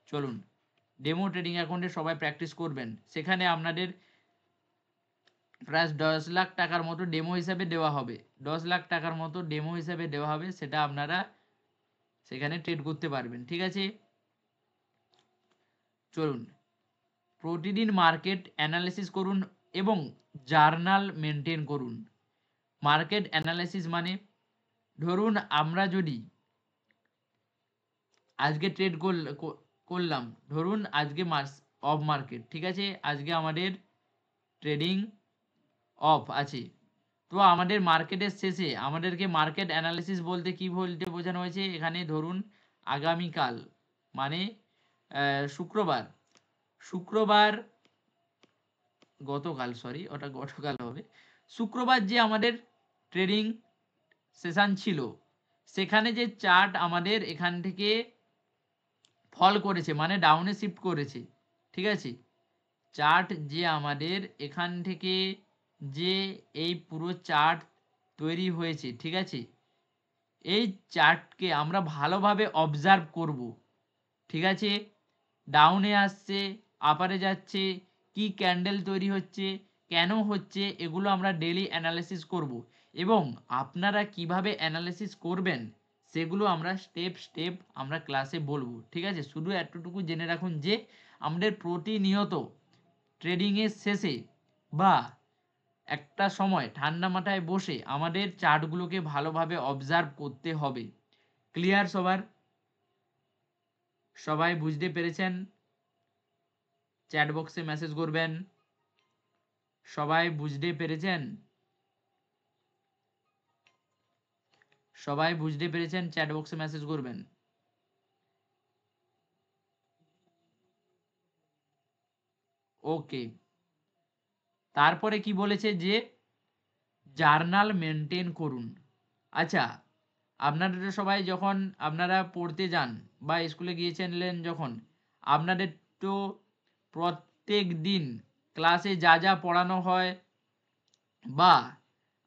চলুন, ডেমো ট্রেডিং অ্যাকাউন্টে সবাই প্র্যাকটিস করবেন। সেখানে আপনাদের প্রায় 10 লাখ টাকার মতো ডেমো হিসাবে দেওয়া হবে। 10 লাখ টাকার মতো ডেমো হিসাবে দেওয়া হবে, সেটা আপনারা সেখানে ট্রেড করতে পারবেন, ঠিক আছে। চলুন, প্রতিদিন মার্কেট অ্যানালিসিস করুন এবং জার্নাল মেনটেন করুন। মার্কেট অ্যানালিসিস মানে, ধরুন আমরা যদি আজকে ট্রেড করলাম, ধরুন আজকে অফ মার্কেট, ঠিক আছে, আজকে আমাদের ট্রেডিং অফ আছে। তো আমাদের মার্কেটের শেষে আমাদেরকে মার্কেট অ্যানালিসিস বলতে কি বলতে বোঝানো হয়েছে এখানে, ধরুন আগামীকাল মানে শুক্রবার গতকাল হবে। শুক্রবার যে আমাদের ট্রেডিং সেশন ছিল, সেখানে যে চার্ট আমাদের এখান থেকে ফল করেছে মানে ডাউনে শিফট করেছে। ঠিক আছে, চার্ট যে আমাদের এখান থেকে যে এই পুরো চার্ট তৈরি হয়েছে, ঠিক আছে, এই চার্টকে আমরা ভালোভাবে অবজার্ভ করব। ঠিক আছে, ডাউনে আসছে, আপারে যাচ্ছে, কি ক্যান্ডেল তৈরি হচ্ছে, কেন হচ্ছে, এগুলো আমরা ডেলি অ্যানালিসিস করব এবং আপনারা কিভাবে অ্যানালিসিস করবেন সেগুলো আমরা স্টেপ স্টেপ আমরা ক্লাসে বলবো। ঠিক আছে, শুধু এতটুকু জেনে রাখুন যে আমাদের প্রতিনিয়ত ট্রেডিংয়ের শেষে বা একটা সময় ঠান্ডা মাথায় বসে আমাদের চার্টগুলোকে ভালোভাবে অবজার্ভ করতে হবে। ক্লিয়ার সবার? সবাই বুঝতে পেরেছেন? চ্যাট বক্সে মেসেজ করবেন। সবাই বুঝতে পেরেছেন? সবাই বুঝতে পেরেছেন? চ্যাট বক্সে মেসেজ করবেন। ওকে, তারপরে কি বলেছে যে জার্নাল মেনটেন করুন। আচ্ছা, আপনারা সবাই যখন আপনারা পড়তে যান বা স্কুলে গিয়েছিলেন যখন, আপনাদের তো প্রত্যেক দিন ক্লাসে যা যা পড়ানো হয় বা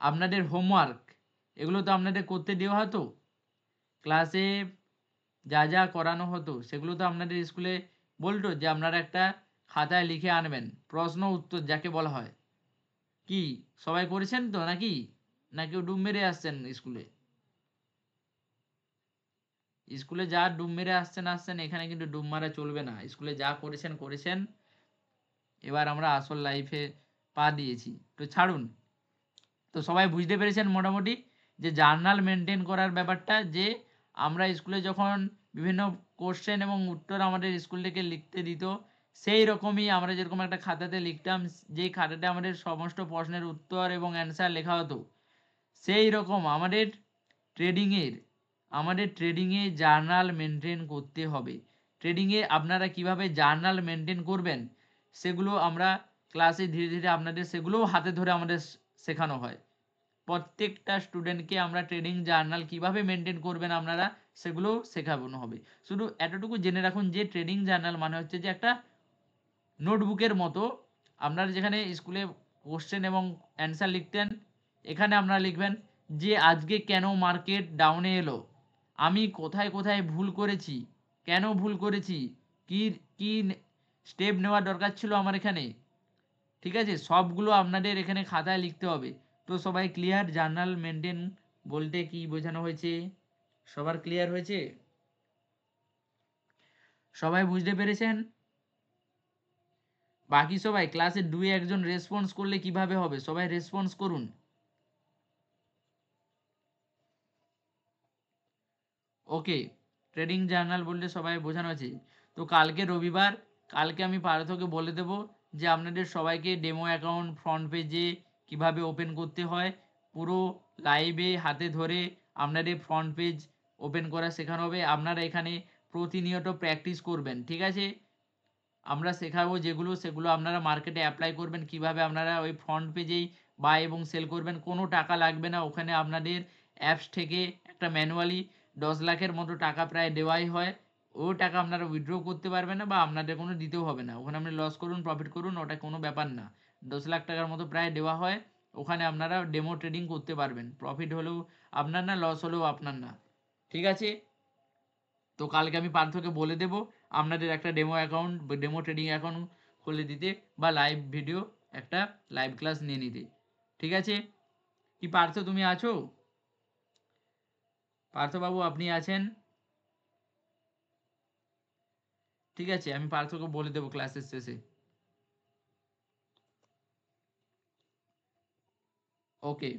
আপনাদের হোমওয়ার্ক, এগুলো তো আপনাদের করতে দেওয়া হতো। ক্লাসে যা যা করানো হতো সেগুলো তো আপনাদের স্কুলে বলতো যে আপনারা একটা খাতায় লিখে আনবেন, প্রশ্ন উত্তর যাকে বলা হয়। কি সবাই করেছেন তো নাকি? না কেউ ডুব মেরে আসছেন স্কুলে? স্কুলে যা ডুব মেরে আসছেন আসছেন, এখানে কিন্তু ডুব মারা চলবে না। স্কুলে যা করেছেন করেছেন, এবার আমরা আসল লাইফে পা দিয়েছি, তো ছাড়ুন। তো সবাই বুঝতে পেরেছেন মোটামুটি যে জার্নাল মেনটেন করার ব্যাপারটা, যে আমরা স্কুলে যখন বিভিন্ন কোশ্চেন এবং উত্তর আমাদের স্কুল থেকে লিখতে দিত, সেই রকমই আমরা যেরকম একটা খাতাতে লিখতাম, যেই খাতাতে আমাদের সমস্ত প্রশ্নের উত্তর এবং অ্যান্সার লেখা হতো, সেই রকম আমাদের ট্রেডিংয়ে জার্নাল মেনটেন করতে হবে। ট্রেডিংয়ে আপনারা কিভাবে জার্নাল মেনটেন করবেন সেগুলো আমরা ক্লাসে ধীরে ধীরে আপনাদের সেগুলোও হাতে ধরে আমাদের শেখানো হয়। প্রত্যেকটা স্টুডেন্টকে আমরা ট্রেডিং জার্নাল কিভাবে মেনটেন করবেন আপনারা সেগুলো শেখানো হবে। শুধু এতটুকু জেনে রাখুন যে ট্রেডিং জার্নাল মানে হচ্ছে যে একটা নোটবুকের মতো। আপনারা যেখানে স্কুলে কোশ্চেন এবং অ্যান্সার লিখতেন, এখানে আপনারা লিখবেন যে আজকে কেন মার্কেট ডাউনে এলো, আমি কোথায় কোথায় ভুল করেছি, কেন ভুল করেছি, কি কি স্টেপ নেওয়া দরকার ছিল আমার এখানে। ঠিক আছে, সবগুলো আপনাদের এখানে খাতায় লিখতে হবে। তো সবাই ক্লিয়ার? জার্নাল মেনটেন বলতে কি বোঝানো হয়েছে সবার ক্লিয়ার হয়েছে? সবাই বুঝতে পেরেছেন? বাকি সবাই ক্লাসে দুই একজন রেসপন্স করলে কিভাবে হবে? সবাই রেসপন্স করুন। ওকে, ট্রেডিং জার্নাল বললে সবাই বোঝানো আছে। তো কালকে রবিবার, কালকে আমি পার্থকে বলে দেব যে আপনাদের সবাইকে ডেমো অ্যাকাউন্ট ফ্রন্ট পেজে কিভাবে ওপেন করতে হয় পুরো লাইভে হাতে ধরে আপনাদের ফ্রন্ট পেজ ওপেন করা শেখানো হবে। আপনারা এখানে প্রতিনিয়ত প্র্যাকটিস করবেন। ঠিক আছে, আমরা শেখাবো যেগুলো সেগুলো আপনারা মার্কেটে অ্যাপ্লাই করবেন, কিভাবে আপনারা ওই ফ্রন্ট পেজেই বাই এবং সেল করবেন। কোনো টাকা লাগবে না, ওখানে আপনাদের অ্যাপস থেকে একটা ম্যানুয়ালি 10 লাখের মতো টাকা প্রায় দেওয়াই হয়। ও টাকা আপনারা উইথড্র করতে পারবেন না বা আপনাদের কোনো দিতেও হবে না। ওখানে আপনি লস করুন প্রফিট করুন, ওটা কোনো ব্যাপার না। 10 লাখ টাকার মতো প্রায় দেওয়া হয়, ওখানে আপনারা ডেমো ট্রেডিং করতে পারবেন। প্রফিট হলেও আপনার না, লস হলেও আপনার না। ঠিক আছে, তো কালকে আমি পার্থকে বলে দেব আপনাদের একটা demo account, demo trading account খুলে দিতে বা লাইভ ভিডিও একটা লাইভ ক্লাস নিয়ে নিতে। ঠিক আছে, কি পার্থ তুমি আছো? পার্থবাবু আপনি আছেন? ঠিক আছে, আমি পার্থকে বলে দেবো ক্লাসের শেষে। ওকে,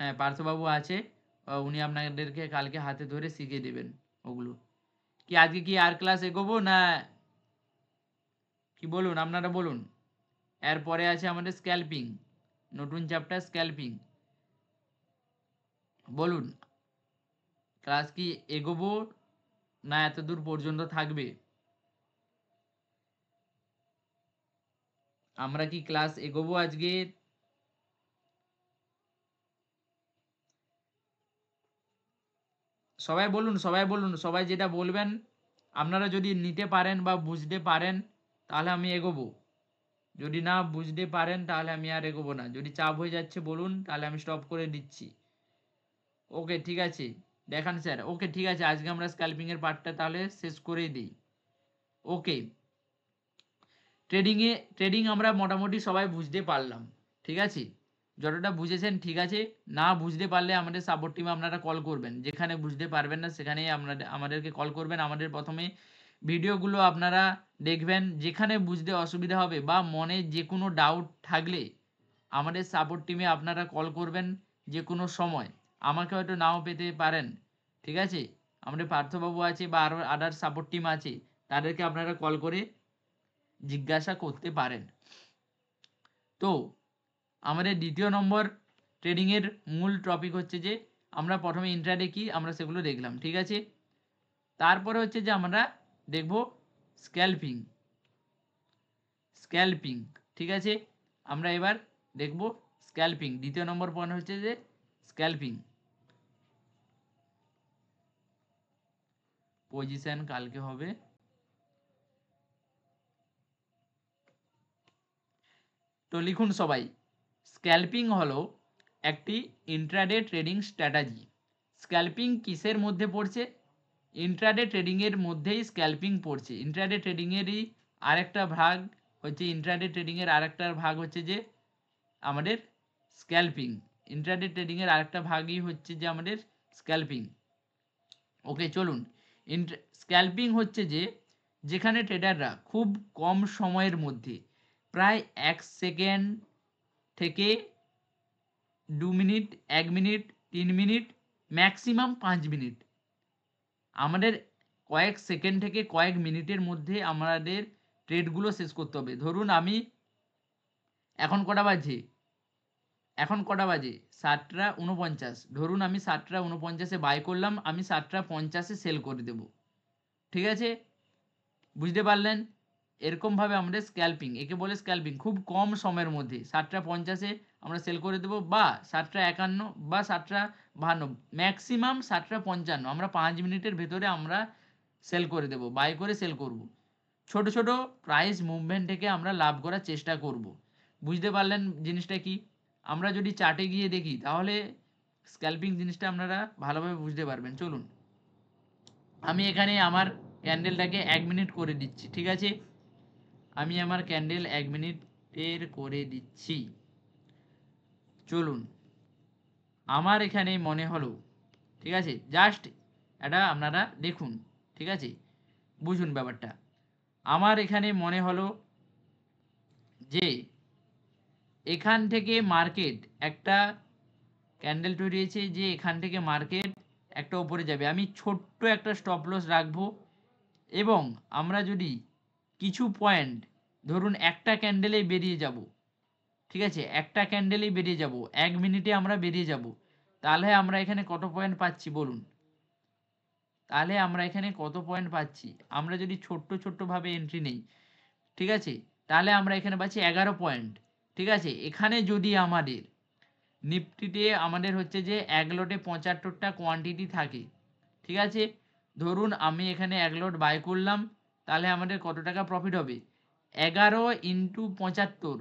হ্যাঁ পার্থবাবু আছে, উনি আপনাদেরকে কালকে হাতে ধরে শিখিয়ে দেবেন ওগুলো। কি আজকে কি আর ক্লাস এগোবো না কি বলুন, আপনারা বলুন। এরপরে আছে আমাদের স্ক্যাল্পিং, নতুন চ্যাপ্টার স্ক্যাল্পিং। বলুন, ক্লাস কি এগোবো না এত দূর পর্যন্ত থাকবে? আমরা কি ক্লাস এগোবো আজকে? সবাই বলুন, সবাই বলুন, সবাই যেটা বলবেন আপনারা যদি নিতে পারেন বা বুঝতে পারেন তাহলে আমি এগোবো, যদি না বুঝতে পারেন তাহলে আমি আর এগোবো না। যদি চাপ হয়ে যাচ্ছে বলুন, তাহলে আমি স্টপ করে দিচ্ছি। ওকে ঠিক আছে, দেখান স্যার। ওকে ঠিক আছে, আজকে আমরা স্ক্যাল্পিংয়ের পার্টটা তাহলে শেষ করেই দিই। ওকে, ট্রেডিং আমরা মোটামুটি সবাই বুঝতে পারলাম, ঠিক আছে? যতটা বুঝেছেন ঠিক আছে, না বুঝতে পারলে আমাদের সাপোর্ট টিমে আপনারা কল করবেন। যেখানে বুঝতে পারবেন না সেখানেই আমাদেরকে কল করবেন। আমাদের প্রথমে ভিডিওগুলো আপনারা দেখবেন, যেখানে বুঝতে অসুবিধা হবে বা মনে যে কোনো ডাউট থাকলে আমাদের সাপোর্ট টিমে আপনারা কল করবেন যে কোনো সময়। আমাকে হয়তো নাও পেতে পারেন, ঠিক আছে? আমাদের পার্থবাবু আছে বা আরও আদার সাপোর্ট টিম আছে, তাদেরকে আপনারা কল করে জিজ্ঞাসা করতে পারেন। তো আমাদের দ্বিতীয় নম্বর ট্রেডিংয়ের মূল টপিক হচ্ছে যে আমরা প্রথমে ইন্ট্রাডে কি আমরা সেগুলো দেখলাম, ঠিক আছে? তারপরে হচ্ছে যে আমরা দেখব স্ক্যাল্পিং। স্ক্যাল্পিং, ঠিক আছে? আমরা এবার দেখব স্ক্যাল্পিং। দ্বিতীয় নম্বর পয়েন্ট হচ্ছে যে স্ক্যাল্পিং। পজিশন কালকে হবে। তো লিখুন সবাই, স্ক্যাল্পিং হলো একটি ইন্ট্রাডে ট্রেডিং স্ট্র্যাটেজি। স্ক্যাল্পিং কিসের মধ্যে পড়ছে? ইন্ট্রাডে ট্রেডিংয়ের মধ্যেই স্ক্যাল্পিং পড়ছে। ইন্ট্রাডে ট্রেডিংয়েরই আরেকটা ভাগ হচ্ছে, ইন্ট্রাডে ট্রেডিংয়ের আরেকটা ভাগ হচ্ছে যে আমাদের স্ক্যাল্পিং। ইন্ট্রাডে ট্রেডিংয়ের আরেকটা ভাগই হচ্ছে যে আমাদের স্ক্যাল্পিং। ওকে চলুন, স্ক্যাল্পিং হচ্ছে যে যেখানে ট্রেডাররা খুব কম সময়ের মধ্যে প্রায় 1 সেকেন্ড থেকে 2 minute, 1 minute, 3 minute, maximum 5 minute, আমাদের কয়েক সেকেন্ড থেকে কয়েক মিনিটের মধ্যে আমাদের ট্রেডগুলো শেষ করতে হবে। ধরুন আমি এখন কটা বাজে? এখন কটা বাজে? 7টা 49। ধরুন আমি 7টা 49-এ বাই করলাম, আমি 7টা 50-এ সেল করে দেব, ঠিক আছে? বুঝতে পারলেন? এরকমভাবে আমাদের স্ক্যাল্পিং, একে বলে স্ক্যাল্পিং। খুব কম সময়ের মধ্যে 7টা 50-এ আমরা সেল করে দেবো, বা 7টা 51 বা 7টা 52, ম্যাক্সিমাম 7টা 55 আমরা 5 মিনিটের ভেতরে আমরা সেল করে দেবো, বাই করে সেল করব। ছোট ছোট প্রাইস মুভমেন্ট থেকে আমরা লাভ করার চেষ্টা করব। বুঝতে পারলেন জিনিসটা কি? আমরা যদি চার্টে গিয়ে দেখি তাহলে স্ক্যাল্পিং জিনিসটা আপনারা ভালোভাবে বুঝতে পারবেন। চলুন, আমি এখানে আমার ক্যান্ডেলটাকে 1 মিনিট করে দিচ্ছি, ঠিক আছে? আমি আমার ক্যান্ডেল 1 মিনিটের করে দিচ্ছি। চলুন, আমার এখানে মনে হলো, ঠিক আছে? জাস্ট এটা আপনারা দেখুন, ঠিক আছে? বুঝুন ব্যাপারটা। আমার এখানে মনে হলো যে এখান থেকে মার্কেট একটা ক্যান্ডেল তৈরি হয়েছে, যে এখান থেকে মার্কেট একটা উপরে যাবে। আমি ছোট্ট একটা স্টপ লস রাখবো, এবং আমরা যদি কিছু পয়েন্ট, ধরুন একটা ক্যান্ডেলেই বেরিয়ে যাব, ঠিক আছে? একটা ক্যান্ডেলেই বেরিয়ে যাব, 1 মিনিটে আমরা বেরিয়ে যাব, তাহলে আমরা এখানে কত পয়েন্ট পাচ্ছি বলুন? তাহলে আমরা এখানে কত পয়েন্ট পাচ্ছি? আমরা যদি ছোট্টভাবে এন্ট্রি নেই, ঠিক আছে, তাহলে আমরা এখানে পাচ্ছি 11 পয়েন্ট, ঠিক আছে? এখানে যদি আমাদের নিফটিতে আমাদের হচ্ছে যে 1 লটে 75টা কোয়ান্টিটি থাকে, ঠিক আছে? ধরুন আমি এখানে 1 লট বাই করলাম, তাহলে আমাদের কত টাকা প্রফিট হবে? 11 ইন্টু 75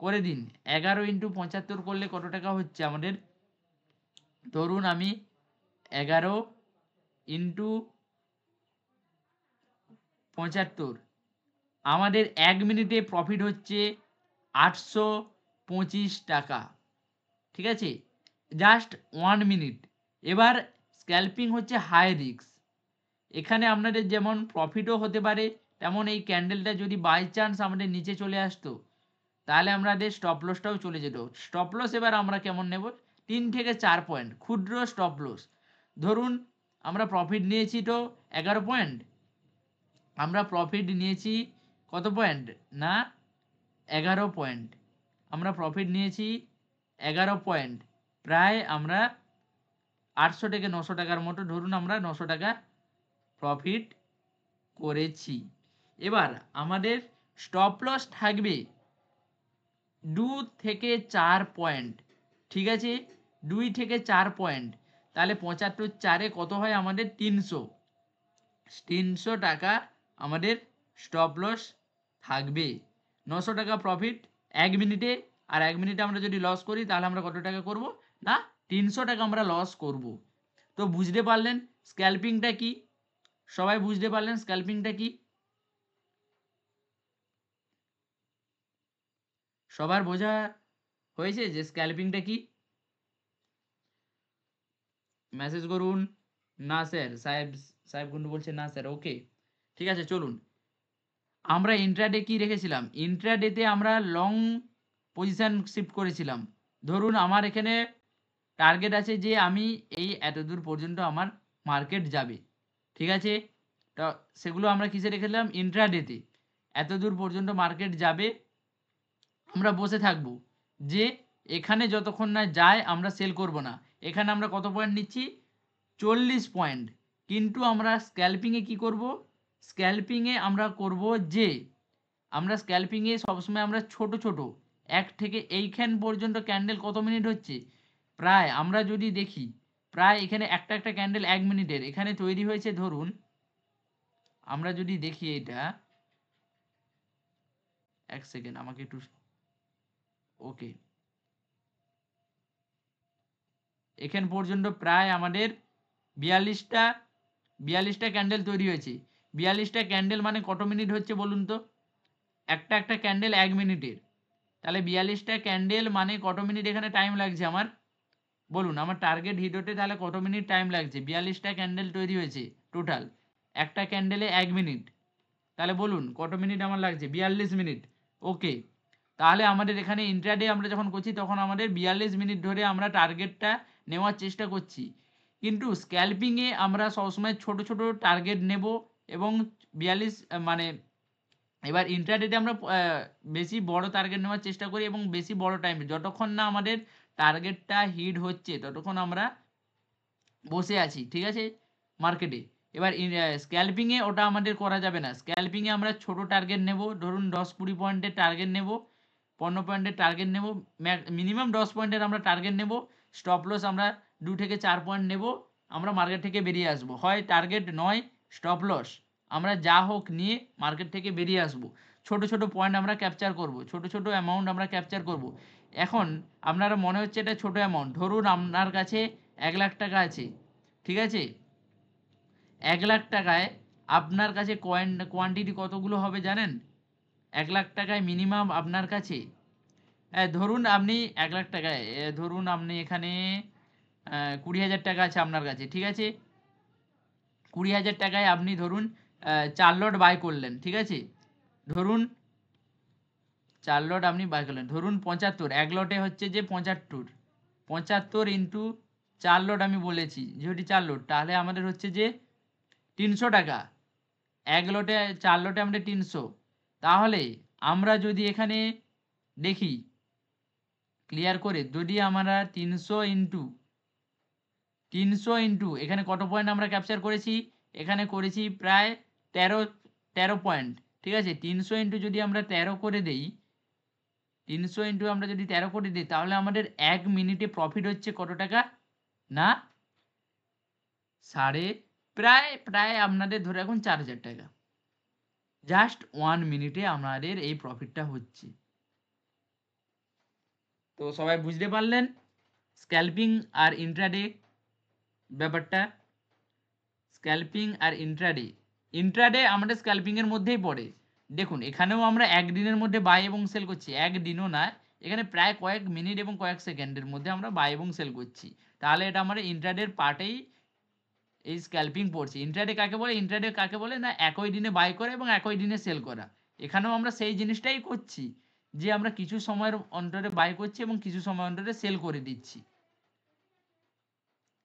করে দিন। 11 ইন্টু 75 করলে কত টাকা হচ্ছে আমাদের? ধরুন আমি 11 ইন্টু 75, আমাদের 1 মিনিটে প্রফিট হচ্ছে 825 টাকা, ঠিক আছে? Just 1 minute. এবার স্ক্যাল্পিং হচ্ছে হাই রিস্ক। এখানে আপনাদের যেমন প্রফিটও হতে পারে, তেমন এই ক্যান্ডেলটা যদি বাই চান্স আমাদের নিচে চলে আসতো, তাহলে আমাদের স্টপ লসটাও চলে যেত। স্টপ লস এবার আমরা কেমন নেব? 3 থেকে 4 পয়েন্ট ক্ষুদ্র স্টপ লস। ধরুন আমরা প্রফিট নিয়েছি তো 11 পয়েন্ট, আমরা প্রফিট নিয়েছি কত পয়েন্ট? না, 11 পয়েন্ট। আমরা প্রফিট নিয়েছি 11 পয়েন্ট, প্রায় আমরা 800 থেকে 900 টাকার মতো, ধরুন আমরা 900 টাকা প্রফিট করেছি। এবার আমাদের স্টপ লস থাকবে 2 থেকে 4 পয়েন্ট, ঠিক আছে? 2 থেকে 4 পয়েন্ট, তাহলে 75 4-এ কত হয় আমাদের? 300। 300 টাকা আমাদের স্টপ লস থাকবে, 900 টাকা প্রফিট 1 মিনিটে। আর 1 মিনিটে আমরা যদি লস করি তাহলে আমরা কত টাকা করব না 300 টাকা আমরা লস করব। তো বুঝতে পারলেন স্ক্যালপিংটা কি? সবাই বুঝতে পারলেন স্ক্যালপিংটা কি? সবার বোঝা হয়েছে যে স্ক্যালপিংটা কি? মেসেজ করুন। না স্যার, সাহেব গুন্ডু বলছে না স্যার। ওকে, ঠিক আছে, চলুন। আমরা ইন্ট্রাডে কি রেখেছিলাম? ইন্ট্রাডেতে আমরা লং পজিশন শিফট করেছিলাম। ধরুন আমার এখানে টার্গেট আছে যে আমি এই এতদূর পর্যন্ত আমার মার্কেট যাবে, ঠিক আছে? তো সেগুলো আমরা কিসে রেখেছিলাম? ইন্ট্রাডেতে। এতদূর পর্যন্ত মার্কেট যাবে, আমরা বসে থাকবো যে এখানে যতক্ষণ না যায় আমরা সেল করব না। এখানে আমরা কত পয়েন্ট নিচ্ছি? 40 পয়েন্ট। কিন্তু আমরা স্ক্যালপিংয়ে কি করব? স্ক্যালপিংয়ে আমরা করব যে আমরা স্ক্যালপিংয়ে সবসময় আমরা ছোট ছোট এক থেকে এইখান পর্যন্ত ক্যান্ডেল কত মিনিট হচ্ছে? প্রায় আমরা যদি দেখি, প্রায় এখানে একটা একটা ক্যান্ডেল 1 মিনিটের এখানে তৈরি হয়েছে। ধরুন আমরা যদি দেখি এটা, এক সেকেন্ড আমাকে একটু, ওকে, এখান পর্যন্ত প্রায় আমাদের 42টা ক্যান্ডেল তৈরি হয়েছে। 42টা ক্যান্ডেল মানে কত মিনিট হচ্ছে বলুন তো? একটা একটা ক্যান্ডেল 1 মিনিটের। তাহলে 42টা ক্যান্ডেল মানে কত মিনিট এখানে টাইম লাগছে আমার? বলুন আমার টার্গেট হিট হতে তাহলে কত মিনিট টাইম লাগছে? 42টা ক্যান্ডেল তৈরি হয়েছে টোটাল, একটা ক্যান্ডেলে 1 মিনিট। তাহলে বলুন কত মিনিট আমার লাগছে? 42 মিনিট। ওকে, তাহলে আমাদের এখানে ইন্ট্রাডে আমরা যখন করছি তখন আমাদের 42 মিনিট ধরে আমরা টার্গেটটা নেওয়ার চেষ্টা করছি। কিন্তু স্ক্যালপিংয়ে আমরা সবসময় ছোট ছোট টার্গেট নেব এবং 42 মানে এবার ইন্ট্রাডেতে আমরা বেশি বড় টার্গেট নেওয়ার চেষ্টা করি এবং বেশি বড় টাইমে, যতক্ষণ না আমাদের টার্গেটটা হিট হচ্ছে ততক্ষণ আমরা বসে আছি, ঠিক আছে, মার্কেটে। এবার স্ক্যালপিংয়ে ওটা আমাদের করা যাবে না। স্ক্যালপিংয়ে আমরা ছোট টার্গেট নেব, ধরুন 10-20 পয়েন্টের টার্গেট নেব, 15 পয়েন্টের টার্গেট নেব, মিনিমাম 10 পয়েন্টের আমরা টার্গেট নেব। স্টপ লস আমরা 2 থেকে 4 পয়েন্ট নেব, আমরা মার্কেট থেকে বেরিয়ে আসব। হয় টার্গেট নয় স্টপ লস, আমরা যা হোক নিয়ে মার্কেট থেকে বেরিয়ে আসব। ছোট ছোট পয়েন্ট আমরা ক্যাপচার করব, ছোট ছোট অ্যামাউন্ট আমরা ক্যাপচার করব। এখন আপনারা মনে হচ্ছে এটা ছোট অ্যামাউন্ট, ধরুন আপনার কাছে 1 লাখ টাকা আছে, ঠিক আছে? 1 লাখ টাকায় আপনার কাছে কোয়ান্টিটি কতগুলো হবে জানেন? 1 লাখ টাকায় মিনিমাম আপনার কাছে, ধরুন আপনি 1 লাখ টাকায়, ধরুন আপনি এখানে 20,000 টাকা আছে আপনার কাছে, ঠিক আছে? 20,000 টাকায় আপনি ধরুন 4 লট বাই করলেন, ঠিক আছে? ধরুন 4 লট আপনি বাই করলেন, ধরুন 75, 1 লটে হচ্ছে যে 75 ইন্টু 4 লট আমি বলেছি যেহেতু 4 লট, তাহলে আমাদের হচ্ছে যে 300 টাকা। 1 লটে 4 লটে আমাদের 300। তাহলে আমরা যদি এখানে দেখি ক্লিয়ার করে, যদি আমরা 300 ইন্টু এখানে কত পয়েন্ট আমরা ক্যাপচার করেছি? এখানে করেছি প্রায় 13 পয়েন্ট, ঠিক আছে? 300 ইন্টু যদি আমরা 13 করে দেই, 300 ইন্টু আমরা যদি 13 করে দিই তাহলে আমাদের 1 মিনিটে প্রফিট হচ্ছে কত টাকা? না প্রায় আপনাদের ধরে রাখুন 4,000 টাকা। জাস্ট 1 মিনিটে আমাদের এই প্রফিটটা হচ্ছে। তো সবাই বুঝতে পারলেন স্ক্যালপিং আর ইন্ট্রাডে ব্যাপারটা? স্ক্যালপিং আর ইন্ট্রাডে আমাদের স্ক্যালপিংয়ের মধ্যেই পড়ে। দেখুন এখানেও আমরা একদিনের মধ্যে বাই এবং সেল করছি, একদিনও না, এখানে প্রায় কয়েক মিনিট এবং কয়েক সেকেন্ডের মধ্যে আমরা বাই এবং সেল করছি। তাহলে এটা আমাদের ইন্ট্রাডের পার্টেই এই স্ক্যালপিং পড়ছে। ইন্ট্রাডে কাকে বলে? ইন্ট্রাডে কাকে বলে না একই দিনে বাই করা এবং একই দিনে সেল করা। এখানেও আমরা সেই জিনিসটাই করছি যে আমরা কিছু সময়ের অন্তরে বাই করছি এবং কিছু সময় অন্তরে সেল করে দিচ্ছি।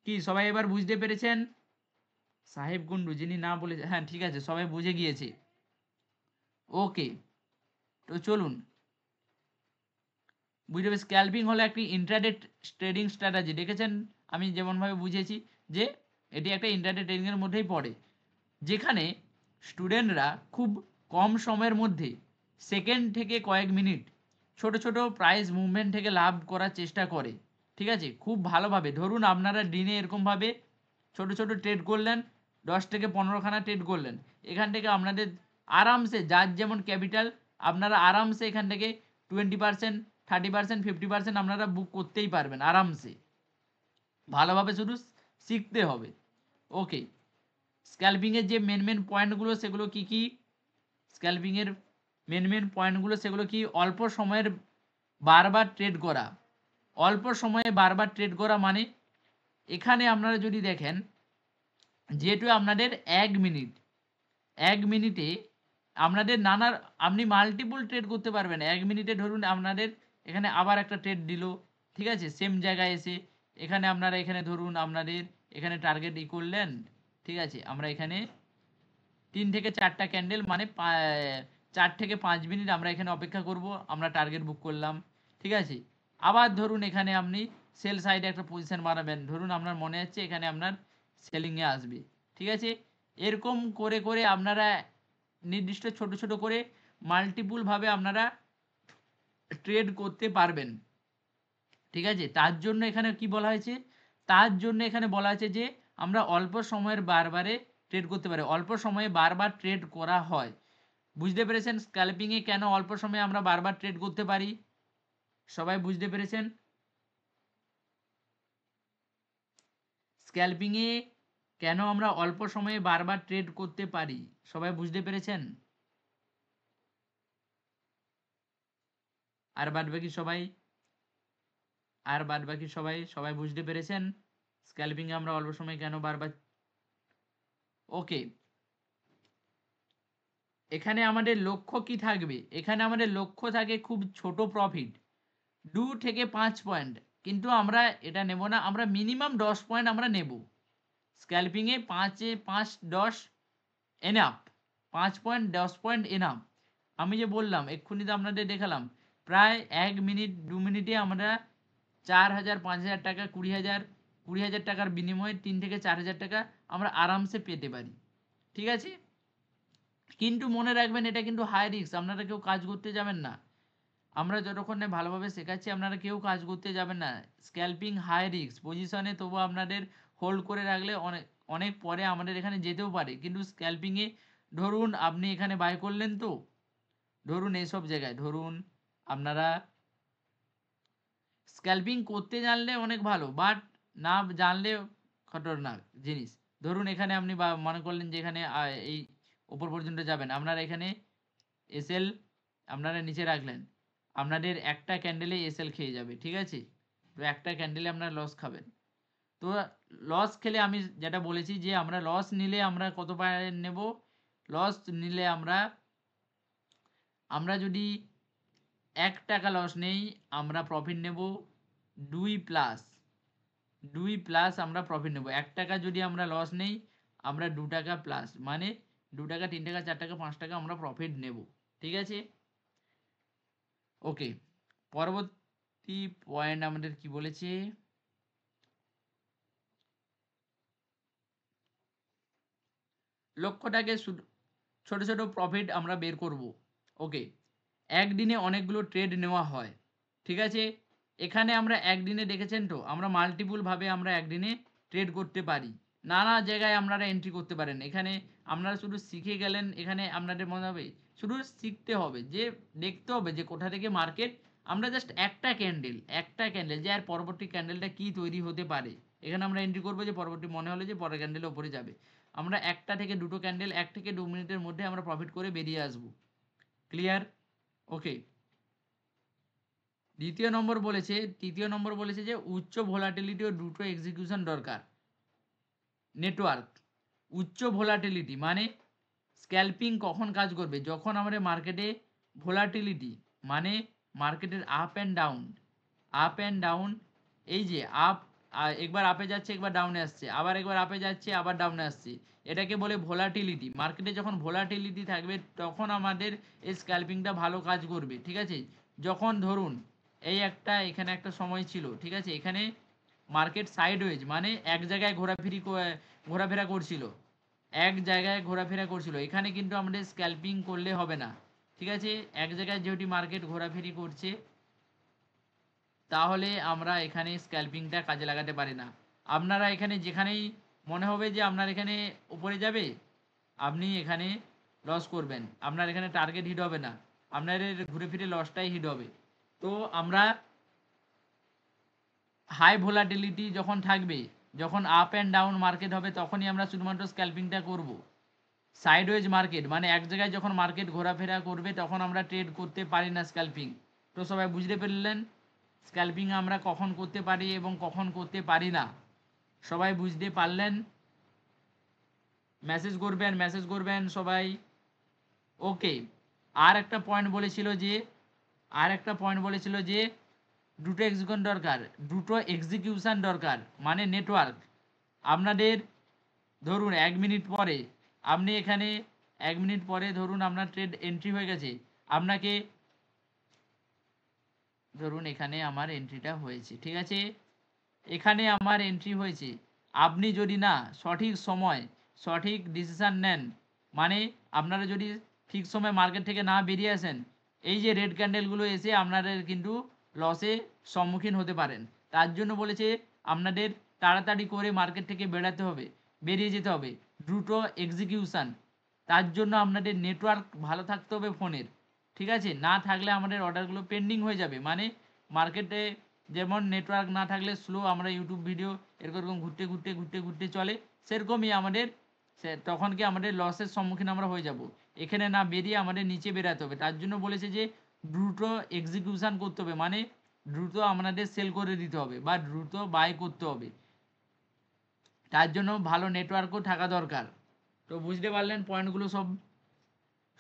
কি সবাই এবার বুঝতে পেরেছেন? সাহেব গুন্ডু যিনি না বলে, হ্যাঁ ঠিক আছে, সবাই বুঝে গিয়েছে। ওকে, তো চলুন বুঝতে পেরেছি স্ক্যালপিং হলো একটি ইন্ট্রাডে ট্রেডিং স্ট্র্যাটেজি। দেখেছেন আমি যেমনভাবে বুঝেছি যে এটি একটা ইন্ট্রাডে ট্রেডিংয়ের মধ্যেই পড়ে, যেখানে স্টুডেন্টরা খুব কম সময়ের মধ্যে সেকেন্ড থেকে কয়েক মিনিট ছোট ছোট প্রাইস মুভমেন্ট থেকে লাভ করার চেষ্টা করে, ঠিক আছে, খুব ভালোভাবে। ধরুন আপনারা দিনে এরকমভাবে ছোট ছোট ট্রেড করলেন, 10 থেকে 15 খানা ট্রেড করলেন, এখান থেকে আপনাদের আরামসে যার যেমন ক্যাপিটাল আপনারা আরামসে এখান থেকে 20%, 30%, 50% আপনারা বুক করতেই পারবেন আরামসে। ভালোভাবে শুধু শিখতে হবে। ওকে, স্ক্যালপিংয়ের যে মেন পয়েন্টগুলো সেগুলো কি কি? স্ক্যালপিংয়ের মেন পয়েন্টগুলো সেগুলো কি? অল্প সময়ের বারবার ট্রেড করা। অল্প সময়ে বারবার ট্রেড করা মানে এখানে আপনারা যদি দেখেন, যেহেতু আপনাদের 1 মিনিটে আপনাদের আপনি মাল্টিপল ট্রেড করতে পারবেন। 1 মিনিটে ধরুন আপনাদের এখানে আবার একটা ট্রেড দিল, ঠিক আছে, সেম জায়গায় এসে এখানে আপনারা এখানে ধরুন আপনাদের এখানে টার্গেট করলেন, ঠিক আছে, আমরা এখানে 3 থেকে 4টা ক্যান্ডেল মানে 4 থেকে 5 মিনিট আমরা এখানে অপেক্ষা করব, আমরা টার্গেট বুক করলাম, ঠিক আছে। আবার ধরুন এখানে আপনি সেল সাইডে একটা পজিশন বানাবেন, ধরুন আপনার মনে হচ্ছে এখানে আপনার সেলিংয়ে আসবে, ঠিক আছে। এরকম করে করে আপনারা নির্দিষ্ট ছোট করে মাল্টিপুলভাবে আপনারা ট্রেড করতে পারবেন, ঠিক আছে। তার জন্য এখানে কি বলা হয়েছে? তার জন্য এখানে বলা আছে যে আমরা অল্প সময়ের বারবারে ট্রেড করতে পারি, অল্প সময়ে বারবার ট্রেড করা হয়। বুঝতে পেরেছেন স্ক্যালপিংয়ে কেন অল্প সময়ে আমরা বারবার ট্রেড করতে পারি? সবাই বুঝতে পেরেছেন? স্ক্যালপিংয়ে কেন আমরা অল্প সময়ে বারবার ট্রেড করতে পারি? সবাই বুঝতে পেরেছেন? আর বাদবাকি সবাই সবাই বুঝতে পেরেছেন স্ক্যালপিংয়ে আমরা অল্প সময়ে কেন বারবার? ওকে, এখানে আমাদের লক্ষ্য কি থাকবে? এখানে আমাদের লক্ষ্য থাকে খুব ছোট প্রফিট, 2 থেকে 5 পয়েন্ট, কিন্তু আমরা এটা নেব না, আমরা মিনিমাম 10 পয়েন্ট আমরা নেব স্ক্যালপিংয়ে। 5 10 এনাফ, 5 পয়েন্ট 10 পয়েন্ট এনাফ। আমি যে বললাম এক্ষুনি তো আপনাদের দেখালাম, প্রায় 1 মিনিট 2 মিনিটে আমরা 4,000 5,000 টাকা 20,000 টাকার বিনিময়ে 3 থেকে 4,000 টাকা আমরা আরামসে পেতে পারি, ঠিক আছে। কিন্তু মনে রাখবেন এটা কিন্তু হাই রিস্ক, আপনারা কেউ কাজ করতে যাবেন না। আমরা যতক্ষণ না ভালোভাবে শেখাচ্ছি আপনারা কেউ কাজ করতে যাবেন না। স্ক্যালপিং হাই রিস্ক পজিশনে, তবু আপনাদের হোল্ড করে রাখলে অনেক অনেক পরে আমাদের এখানে যেতেও পারে। কিন্তু স্ক্যালপিংয়ে ধরুন আপনি এখানে বাই করলেন, তো ধরুন এইসব জায়গায় ধরুন আপনারা স্ক্যালপিং করতে জানলে অনেক ভালো, বাট না জানলে খতরনাক জিনিস। ধরুন এখানে আপনি মনে করলেন যে এখানে এই উপর পর্যন্ত যাবেন, আপনারা এখানে এসএল আপনারা নিচে রাখলেন, আপনাদের একটা ক্যান্ডেলে এসএল খেয়ে যাবে, ঠিক আছে। তো একটা ক্যান্ডেলে আপনারা লস খাবেন। তো লস খেলে আমি যেটা বলেছি যে আমরা লস নিলে আমরা কত পয়েন্ট নেব? লস নিলে আমরা যদি 1 টাকা লস নেই আমরা প্রফিট নেব 2 প্লাস আমরা প্রফিট নেব। 1 টাকা যদি আমরা লস নেই আমরা 2 টাকা প্লাস, মানে 2 টাকা 3 টাকা 4 টাকা 5 টাকা আমরা প্রফিট নেব, ঠিক আছে। ওকে, পরবর্তী পয়েন্ট আমাদের কি বলেছে? লক্ষ্যটাকে ছোট ছোট প্রফিট আমরা বের করব। ওকে, একদিনে অনেকগুলো ট্রেড নেওয়া হয়, ঠিক আছে। এখানে আমরা একদিনে দেখেছেন তো আমরা মাল্টিপুলভাবে আমরা একদিনে ট্রেড করতে পারি, নানা জায়গায় আপনারা এন্ট্রি করতে পারেন। এখানে আপনারা শুধু শিখে গেলেন, এখানে আপনাদের মনে হবে শুধু শিখতে হবে, যে দেখতে হবে যে কোথা থেকে মার্কেট, আমরা জাস্ট একটা ক্যান্ডেল যে আর পরবর্তী ক্যান্ডেলটা কি তৈরি হতে পারে এখানে আমরা এন্ট্রি করবো, যে পরবর্তী মনে হলে যে পরের ক্যান্ডেলের উপরে যাবে, আমরা একটা থেকে দুটো ক্যান্ডেল 1 থেকে 2 মিনিটের মধ্যে আমরা প্রফিট করে বেরিয়ে আসব। ক্লিয়ার? ওকে, তৃতীয় নম্বর বলেছে যে উচ্চ ভোলাটিলিটি ও দ্রুত এক্সিকিউশন দরকার। নেটওয়ার্ক উচ্চ ভোলাটিলিটি মানে স্ক্যালপিং কখন কাজ করবে? যখন আমাদের মার্কেটে ভোলাটিলিটি মানে মার্কেটের আপ অ্যান্ড ডাউন, এই যে একবার আপে যাচ্ছে একবার ডাউনে আসছে, আবার একবার আপে যাচ্ছে আবার ডাউনে আসছে, এটাকে বলে ভোলাটিলিটি। মার্কেটে যখন ভোলাটিলিটি থাকবে তখন আমাদের এই স্ক্যালপিংটা ভালো কাজ করবে, ঠিক আছে। যখন ধরুন এখানে একটা সময় ছিল, ঠিক আছে, এখানে মার্কেট সাইডওয়েজ মানে এক জায়গায় ঘোরাফেরা করছিল, এখানে কিন্তু আমাদের স্ক্যালপিং করলে হবে না, ঠিক আছে। এক জায়গায় যেহেতু মার্কেট ঘোরাফেরি করছে তাহলে আমরা এখানে স্ক্যালপিংটা কাজে লাগাতে পারি না। আপনারা এখানে যেখানেই মনে হবে যে আপনার এখানে উপরে যাবে, আপনি এখানে লস করবেন, আপনার এখানে টার্গেট হিট হবে না, আপনার ঘুরে ফিরে লসটাই হিট হবে। তো আমরা হাই ভোলাটিলিটি যখন থাকবে, যখন আপ অ্যান্ড ডাউন মার্কেট হবে, তখনই আমরা শুধুমাত্র স্ক্যালপিংটা করব। সাইডওয়েজ মার্কেট মানে এক জায়গায় যখন মার্কেট ঘোরাফেরা করবে তখন আমরা ট্রেড করতে পারি না স্ক্যালপিং। তো সবাই বুঝতে পারলেন স্ক্যালপিং আমরা কখন করতে পারি এবং কখন করতে পারি না, সবাই বুঝতে পারলেন? মেসেজ করবেন সবাই। ওকে। আর একটা পয়েন্ট বলেছিল যে দুটো এক্সিকিউশন দরকার, দুটো এক্সিকিউশন দরকার মানে নেটওয়ার্ক। আপনাদের ধরুন 1 মিনিট পরে আপনি এখানে 1 মিনিট পরে ধরুন আপনার ট্রেড এন্ট্রি হয়ে গেছে, আপনাকে ধরুন এখানে আমার এন্ট্রিটা হয়েছে, ঠিক আছে, এখানে আমার এন্ট্রি হয়েছে। আপনি যদি না সঠিক সময় সঠিক ডিসিশান নেন, মানে আপনারা যদি ঠিক সময় মার্কেট থেকে না বেরিয়ে আসেন, এই যে রেড ক্যান্ডেলগুলো এসে আপনাদের কিন্তু লসে সম্মুখীন হতে পারেন। তার জন্য বলেছে আপনাদের তাড়াতাড়ি করে মার্কেট থেকে বেরাতে হবে, বেরিয়ে যেতে হবে, দ্রুত এক্সিকিউশন। তার জন্য আপনাদের নেটওয়ার্ক ভালো থাকতে হবে ফোনের, ঠিক আছে, না থাকলে আমাদের অর্ডারগুলো পেন্ডিং হয়ে যাবে। মানে মার্কেটে যেমন নেটওয়ার্ক না থাকলে স্লো, আমরা ইউটিউব ভিডিও এরকম ঘুরতে ঘুরতে ঘুরতে ঘুরতে চলে, সেরকমই আমাদের তখন কি আমাদের লসের সম্মুখীন আমরা হয়ে যাব। এখানে না বেরিয়ে আমাদের নিচে বেরাতে হবে। তার জন্য বলেছে যে দ্রুত এক্সিকিউশন করতে হবে, মানে দ্রুত আমাদের সেল করে দিতে হবে বা দ্রুত বাই করতে হবে। তার জন্য ভালো নেটওয়ার্কও থাকা দরকার। তো বুঝতে পারলেন পয়েন্টগুলো সব?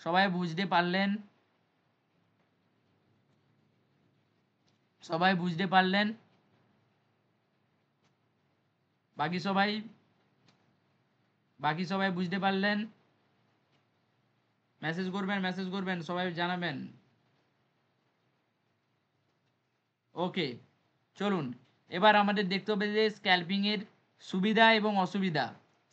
সবাই বুঝতে পারলেন? সবাই বুঝতে পারলেন? বাকি সবাই বুঝতে পারলেন? মেসেজ করবেন সবাই জানাবেন। ওকে, চলুন এবার আমাদের দেখতে হবে যে স্ক্যালপিংয়ের সুবিধা এবং অসুবিধা।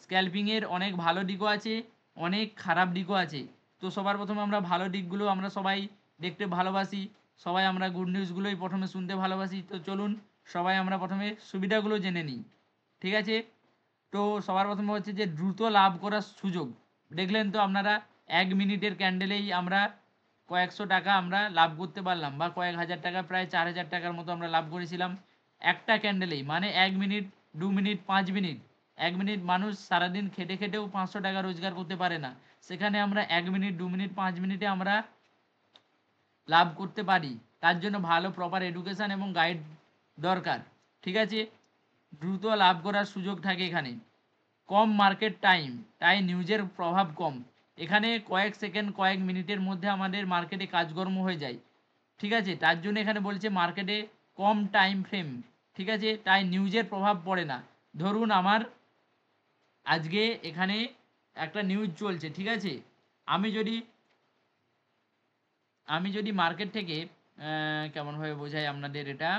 স্ক্যালপিংয়ের অনেক ভালো দিকও আছে, অনেক খারাপ দিকও আছে। তো সবার প্রথমে আমরা ভালো দিকগুলো আমরা সবাই দেখতে ভালোবাসি, সবাই আমরা গুড নিউজগুলোই প্রথমে শুনতে ভালোবাসি। তো চলুন সবাই আমরা প্রথমে সুবিধাগুলো জেনে নিই, ঠিক আছে। তো সবার প্রথমে হচ্ছে যে দ্রুত লাভ করার সুযোগ। দেখলেন তো আপনারা 1 মিনিটের ক্যান্ডেলেই আমরা কয়েকশো টাকা আমরা লাভ করতে পারলাম, বা কয়েক হাজার টাকা, প্রায় 4,000 টাকার মতো আমরা লাভ করেছিলাম একটা ক্যান্ডেলেই। মানে 1 মিনিট, 2 মিনিট, 5 মিনিট, 1 মিনিট মানুষ সারাদিন খেটে খেটেও 500 টাকা রোজগার করতে পারে না, সেখানে আমরা 1 মিনিট, 2 মিনিট, 5 মিনিটে আমরা লাভ করতে পারি। তার জন্য ভালো প্রপার এডুকেশান এবং গাইড দরকার, ঠিক আছে। দ্রুত লাভ করার সুযোগ থাকে এখানে, কম মার্কেট টাইম, তাই নিউজের প্রভাব কম। এখানে কয়েক সেকেন্ড কয়েক মিনিটের মধ্যে আমাদের মার্কেটে কাজকর্ম হয়ে যায়, ঠিক আছে। তার জন্য এখানে বলছে মার্কেটে কম টাইম ফ্রেম, ঠিক আছে, তাই নিউজের প্রভাব পড়ে না। ধরুন আমার আজকে এখানে একটা নিউজ চলছে, ঠিক আছে, আমি যদি মার্কেট থেকে কেমনভাবে বোঝাই আপনাদের এটা।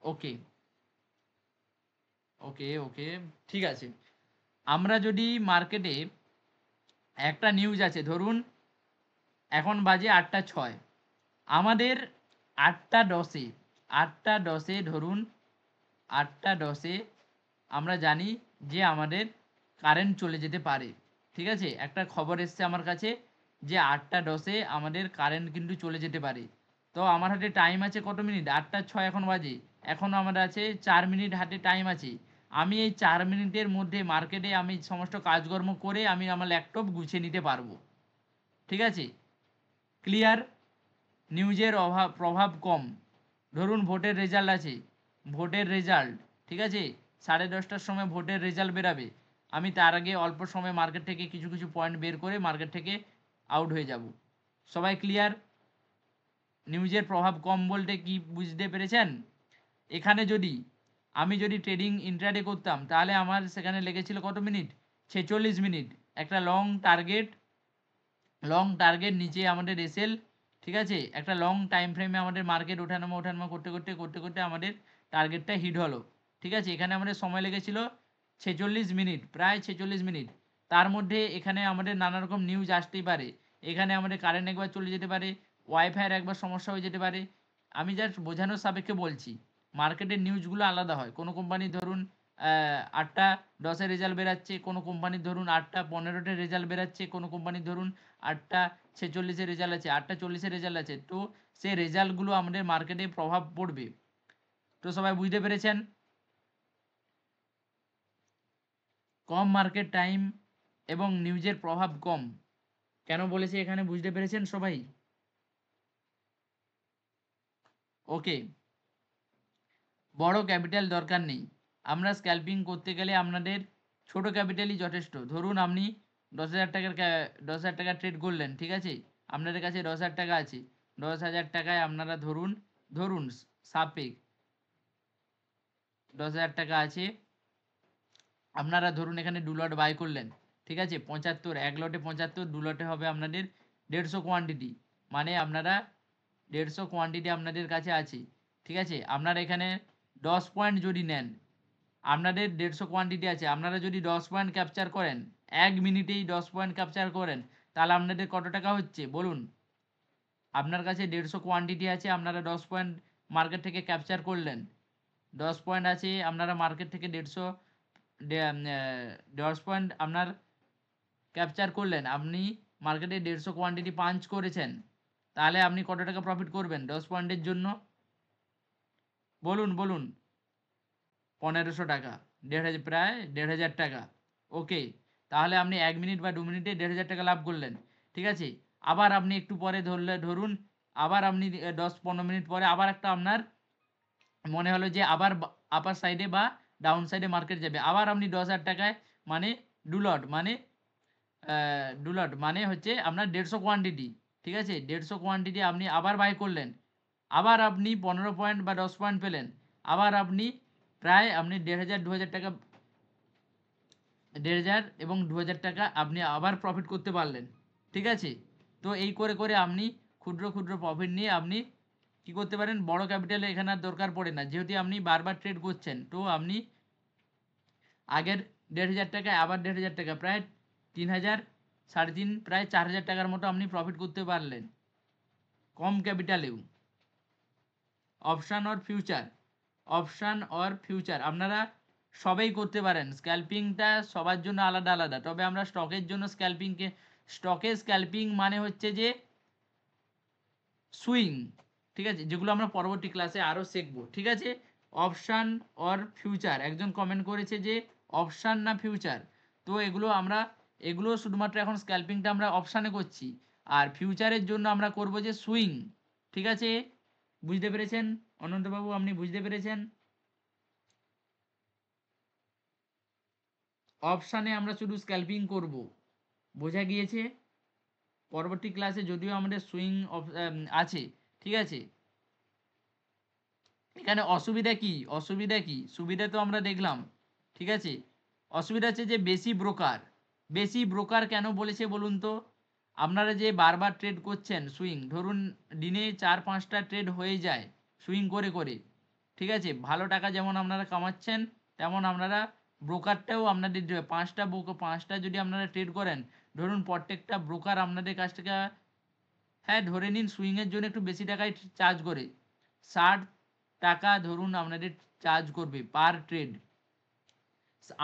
ওকে ওকে ওকে, ঠিক আছে। আমরা যদি মার্কেটে একটা নিউজ আছে, ধরুন এখন বাজে 8টা 6, আমাদের 8টা 10-এ, ধরুন 8টা 10-এ আমরা জানি যে আমাদের কারেন্ট চলে যেতে পারে, ঠিক আছে। একটা খবর এসছে আমার কাছে যে 8টা 10-এ আমাদের কারেন্ট কিন্তু চলে যেতে পারে। তো আমার হাতে টাইম আছে কত মিনিট? 8টা 6 এখন বাজে, এখনও আমার আছে 4 মিনিট হাতে টাইম আছে। আমি এই 4 মিনিটের মধ্যে মার্কেটে আমি সমস্ত কাজকর্ম করে আমি আমার ল্যাপটপ গুছিয়ে নিতে পারবো, ঠিক আছে। ক্লিয়ার? নিউজের প্রভাব কম। ধরুন ভোটের রেজাল্ট আছে, ভোটের রেজাল্ট, ঠিক আছে, 10:30টার সময় ভোটের রেজাল্ট বেরাবে, আমি তার আগে অল্প সময় মার্কেট থেকে কিছু কিছু পয়েন্ট বের করে মার্কেট থেকে আউট হয়ে যাব। সবাই ক্লিয়ার? নিউজের প্রভাব কম বলতে কি বুঝতে পেরেছেন? এখানে আমি যদি ট্রেডিং ইন্ট্রাডে করতাম তাহলে আমার সেখানে লেগেছিল কত মিনিট? 46 মিনিট। একটা লং টার্গেট নিচে আমাদের এসএল, ঠিক আছে, একটা লং টাইম ফ্রেমে আমাদের মার্কেট ওঠানামা করতে করতে করতে করতে আমাদের টার্গেটটা হিট হলো, ঠিক আছে। এখানে আমাদের সময় লেগেছিল 46 মিনিট, প্রায় 46 মিনিট। তার মধ্যে এখানে আমাদের নানা রকম নিউজ আসতেই পারে, এখানে আমাদের কারেন্ট একবার চলে যেতে পারে, ওয়াইফাইয়ের একবার সমস্যা হয়ে যেতে পারে। আমি জাস্ট বোঝানোর সাপেক্ষে বলছি, মার্কেটের নিউজগুলো আলাদা হয়। কোনো কোম্পানি ধরুন 8টা 10-এর রেজাল্ট বেরাচ্ছে, কোনো কোম্পানির ধরুন 8টা 15-তে রেজাল্ট বেরাচ্ছে, কোনো কোম্পানির ধরুন 8টা 46-এর রেজাল্ট আছে, 8টা 40-এর রেজাল্ট আছে। তো সেই রেজাল্টগুলো আমাদের মার্কেটে প্রভাব পড়বে। তো সবাই বুঝতে পেরেছেন? কম মার্কেট টাইম এবং নিউজের প্রভাব কম কেন বলেছে এখানে, বুঝতে পেরেছেন সবাই? ওকে, বড় ক্যাপিটাল দরকার নেই। আমরা স্ক্যাল্পিং করতে গেলে আপনাদের ছোট ক্যাপিটালই যথেষ্ট। ধরুন আপনি 10,000 টাকার ট্রেড করলেন, ঠিক আছে? আপনাদের কাছে 10,000 টাকা আছে। 10,000 টাকায় আপনারা ধরুন ধরুন সাপেক 10,000 টাকা আছে, আপনারা ধরুন এখানে 2 লট বাই করলেন, ঠিক আছে? 75, 1 লটে 75, 2 লটে হবে আপনাদের 150 কোয়ান্টিটি, মানে আপনারা 150 কোয়ান্টিটি আপনাদের কাছে আছে, ঠিক আছে? আপনারা এখানে 10 পয়েন্ট যদি নেন, আপনাদের 150 কোয়ান্টিটি আছে, আপনারা যদি 10 পয়েন্ট ক্যাপচার করেন, 1 মিনিটেই 10 পয়েন্ট ক্যাপচার করেন, তাহলে আপনাদের কত টাকা হচ্ছে বলুন? আপনার কাছে 150 কোয়ান্টিটি আছে, আপনারা 10 পয়েন্ট মার্কেট থেকে ক্যাপচার করলেন, 10 পয়েন্ট আছে, আপনারা মার্কেট থেকে 10 পয়েন্ট আপনার ক্যাপচার করলেন, আপনি মার্কেটে 150 কোয়ান্টিটি পাঞ্চ করেছেন, তাহলে আপনি কত টাকা প্রফিট করবেন 10 পয়েন্টের জন্য বলুন বলুন? 1500 টাকা, 1,500, প্রায় 1,500 টাকা। ওকে, তাহলে আপনি 1 মিনিট বা 2 মিনিটে 1,500 টাকা লাভ করলেন, ঠিক আছে? আবার আপনি একটু পরে ধরুন আবার আপনি 10-15 মিনিট পরে আবার একটা আপনার মনে হলো যে আবার আপার সাইডে বা ডাউন সাইডে মার্কেট যাবে, আবার আপনি 10,000 টাকায় মানে 2 লট মানে 2 লট মানে হচ্ছে আপনার 150 কোয়ান্টিটি, ঠিক আছে? 150 কোয়ান্টিটি আপনি আবার বাই করলেন, আবার আপনি 15 পয়েন্ট বা 10 পয়েন্ট পেলেন, আবার আপনি প্রায় আপনি 1,500 2,000 টাকা, 1,500 এবং 2,000 টাকা আপনি আবার প্রফিট করতে পারলেন, ঠিক আছে? তো এই করে করে আপনি ক্ষুদ্র ক্ষুদ্র প্রফিট নিয়ে আপনি কি করতে পারেন, বড় ক্যাপিটালে এখানে আর দরকার পড়ে না, যেহেতু আপনি বারবার ট্রেড করছেন। তো আপনি আগের 1,500 টাকায় আবার 1,500 টাকা, প্রায় 3,000, 3.5, প্রায় 4,000 টাকার মতো আপনি প্রফিট করতে পারলেন কম ক্যাপিটালেও। Option or future, option or future আপনারা সবাই করতে পারেন। স্ক্যাল্পিংটা সবার জন্য আলাদা আলাদা, তবে আমরা স্টকের জন্য স্টকে স্ক্যাল্পিং মানে হচ্ছে যে সুইং, ঠিক আছে? যেগুলো আমরা পরবর্তী ক্লাসে আরও শিখবো, ঠিক আছে? অপশান অর ফিউচার, একজন কমেন্ট করেছে যে অপশান না ফিউচার, তো এগুলো শুধুমাত্র এখন স্ক্যাল্পিংটা আমরা অপশানে করছি, আর ফিউচারের জন্য আমরা করব যে সুইং, ঠিক আছে? বুঝতে পেরেছেন অনন্তবাবু, আপনি বুঝতে পেরেছেন? অপশানে আমরা শুধু স্ক্যাল্পিং করব, বোঝা গিয়েছে? পরবর্তী ক্লাসে যদিও আমাদের সুইং আছে, ঠিক আছে? এখানে অসুবিধা কি, অসুবিধা কি, সুবিধা তো আমরা দেখলাম, ঠিক আছে? অসুবিধা হচ্ছে যে বেশি ব্রোকার কেন বলেছে বলুন তো? আপনারা যে বারবার ট্রেড করছেন সুইং, ধরুন দিনে 4-5টা ট্রেড হয়ে যায় সুইং করে করে, ঠিক আছে? ভালো টাকা যেমন আপনারা কামাচ্ছেন, তেমন আপনারা ব্রোকারটাও আপনাদের 5টা যদি আপনারা ট্রেড করেন, ধরুন প্রত্যেকটা ব্রোকার আপনাদের কাছ থেকে, হ্যাঁ ধরে নিন সুইংয়ের জন্য একটু বেশি টাকায় চার্জ করে, 60 টাকা ধরুন আপনাদের চার্জ করবে পার ট্রেড।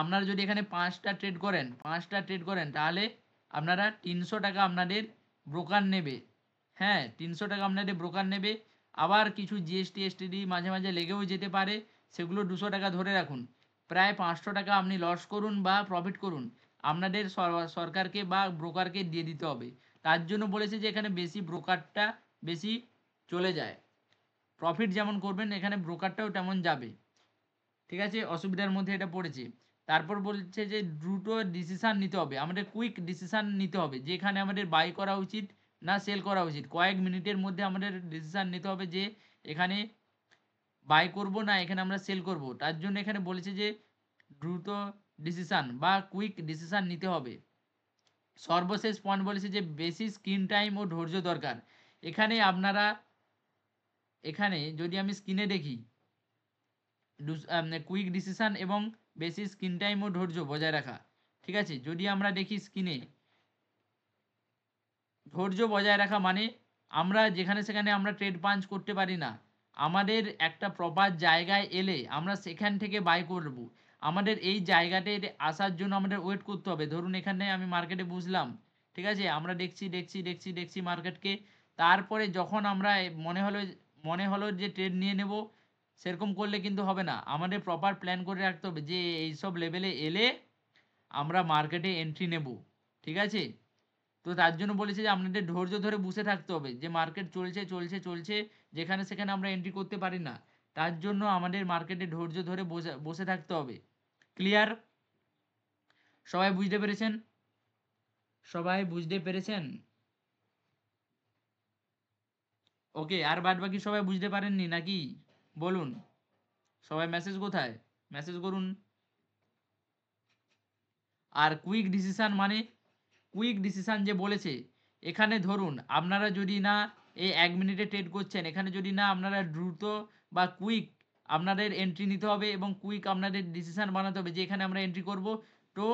আপনারা যদি এখানে 5টা ট্রেড করেন তাহলে আপনারা 300 টাকা আপনাদের ব্রোকার নেবে, হ্যাঁ 300 টাকা আপনাদের ব্রোকার নেবে। আবার কিছু জিএসটি এসটিডি মাঝে মাঝে লেগেও যেতে পারে, সেগুলো 200 টাকা ধরে রাখুন, প্রায় 500 টাকা আপনি লস করুন বা প্রফিট করুন, আপনাদের সরকারকে বা ব্রোকারকে দিয়ে দিতে হবে। তার জন্য বলেছে যে এখানে বেশি ব্রোকারটা বেশি চলে যায়, প্রফিট যেমন করবেন এখানে ব্রোকারটাও তেমন যাবে, ঠিক আছে? অসুবিধার মধ্যে এটা পড়েছে। তারপর বলছে যে দ্রুত ডিসিশান নিতে হবে, আমাদের কুইক ডিসিশান নিতে হবে, যেখানে আমাদের বাই করা উচিত না সেল করা উচিত, কয়েক মিনিটের মধ্যে আমাদের ডিসিশান নিতে হবে যে এখানে বাই করব না এখানে আমরা সেল করব। তার জন্য এখানে বলেছে যে দ্রুত ডিসিশান বা কুইক ডিসিশান নিতে হবে। সর্বশেষ পয়েন্ট বলেছে যে বেশি স্ক্রিন টাইম ও ধৈর্য দরকার। এখানে যদি আমি স্ক্রিনে দেখি কুইক ডিসিশান এবং বেশি স্ক্রিন টাইম ও ধৈর্য বজায় রাখা, ঠিক আছে? যদি আমরা দেখি স্ক্রিনে ধৈর্য বজায় রাখা মানে আমরা যেখানে সেখানে আমরা ট্রেড পাঞ্চ করতে পারি না, আমাদের একটা প্রপার জায়গায় এলে আমরা সেখান থেকে বাই করব, আমাদের এই জায়গাটায় আসার জন্য আমাদের ওয়েট করতে হবে। ধরুন এখানে আমি মার্কেটে বুঝলাম, ঠিক আছে, আমরা দেখছি মার্কেটকে। তারপরে যখন আমরা মনে হলো যে ট্রেড নিয়ে নেব, সেরকম করলে কিন্তু হবে না। আমাদের প্রপার প্ল্যান করে রাখতে হবে যে এইসব লেভেলে এলে আমরা মার্কেটে এন্ট্রি নেব, ঠিক আছে। তো তার জন্য বলেছে যে আপনাদের ধৈর্য ধরে বসে থাকতে হবে, যে মার্কেট চলছে, যেখানে সেখানে আমরা এন্ট্রি করতে পারি না। তার জন্য আমাদের মার্কেটে ধৈর্য ধরে বসে থাকতে হবে। ক্লিয়ার? সবাই বুঝতে পেরেছেন? সবাই বুঝতে পেরেছেন? ওকে, আর বাদ বাকি সবাই বুঝতে পারেননি নাকি? বলুন। সবাই মেসেজ কোথায়? মেসেজ করুন। আর কুইক ডিসিশন মানে, কুইক ডিসিশন যে বলেছে, এখানে ধরুন আপনারা যদি না এই 1 মিনিটে ট্রেড করছেন, এখানে যদি না আপনারা দ্রুত বা কুইক আপনাদের এন্ট্রি নিতে হবে এবং কুইক আপনাদের ডিসিশন বানাতে হবে যে এখানে আমরা এন্ট্রি করব, তো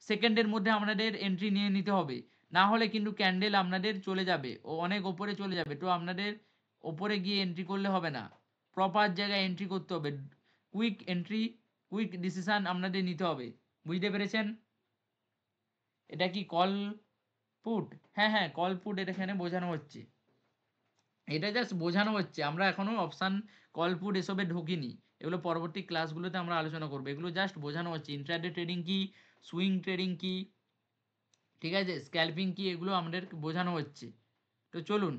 সেকেন্ডের মধ্যে আপনাদের এন্ট্রি নিয়ে নিতে হবে। না হলে কিন্তু ক্যান্ডেল আপনাদের চলে যাবে ও অনেক ওপরে চলে যাবে, তো আপনাদের ওপরে গিয়ে এন্ট্রি করলে হবে না, প্রপার জায়গায় এন্ট্রি করতে হবে। কুইক এন্ট্রি, কুইক ডিসিশন আপনাদের নিতে হবে। বুঝতে পেরেছেন? এটা কি কল পুট? হ্যাঁ, কল পুট এটা এখানে বোঝানো হচ্ছে। এটা জাস্ট বোঝানো হচ্ছে, আমরা এখনো অপশান কল পুট এসবে ঢুকিনি। এগুলো পরবর্তী ক্লাসগুলোতে আমরা আলোচনা করবো। এগুলো জাস্ট বোঝানো হচ্ছে ইন্ট্রাডে ট্রেডিং কি, সুইং ট্রেডিং কি, ঠিক আছে, স্ক্যালপিং কি, এগুলো আমাদের বোঝানো হচ্ছে। তো চলুন,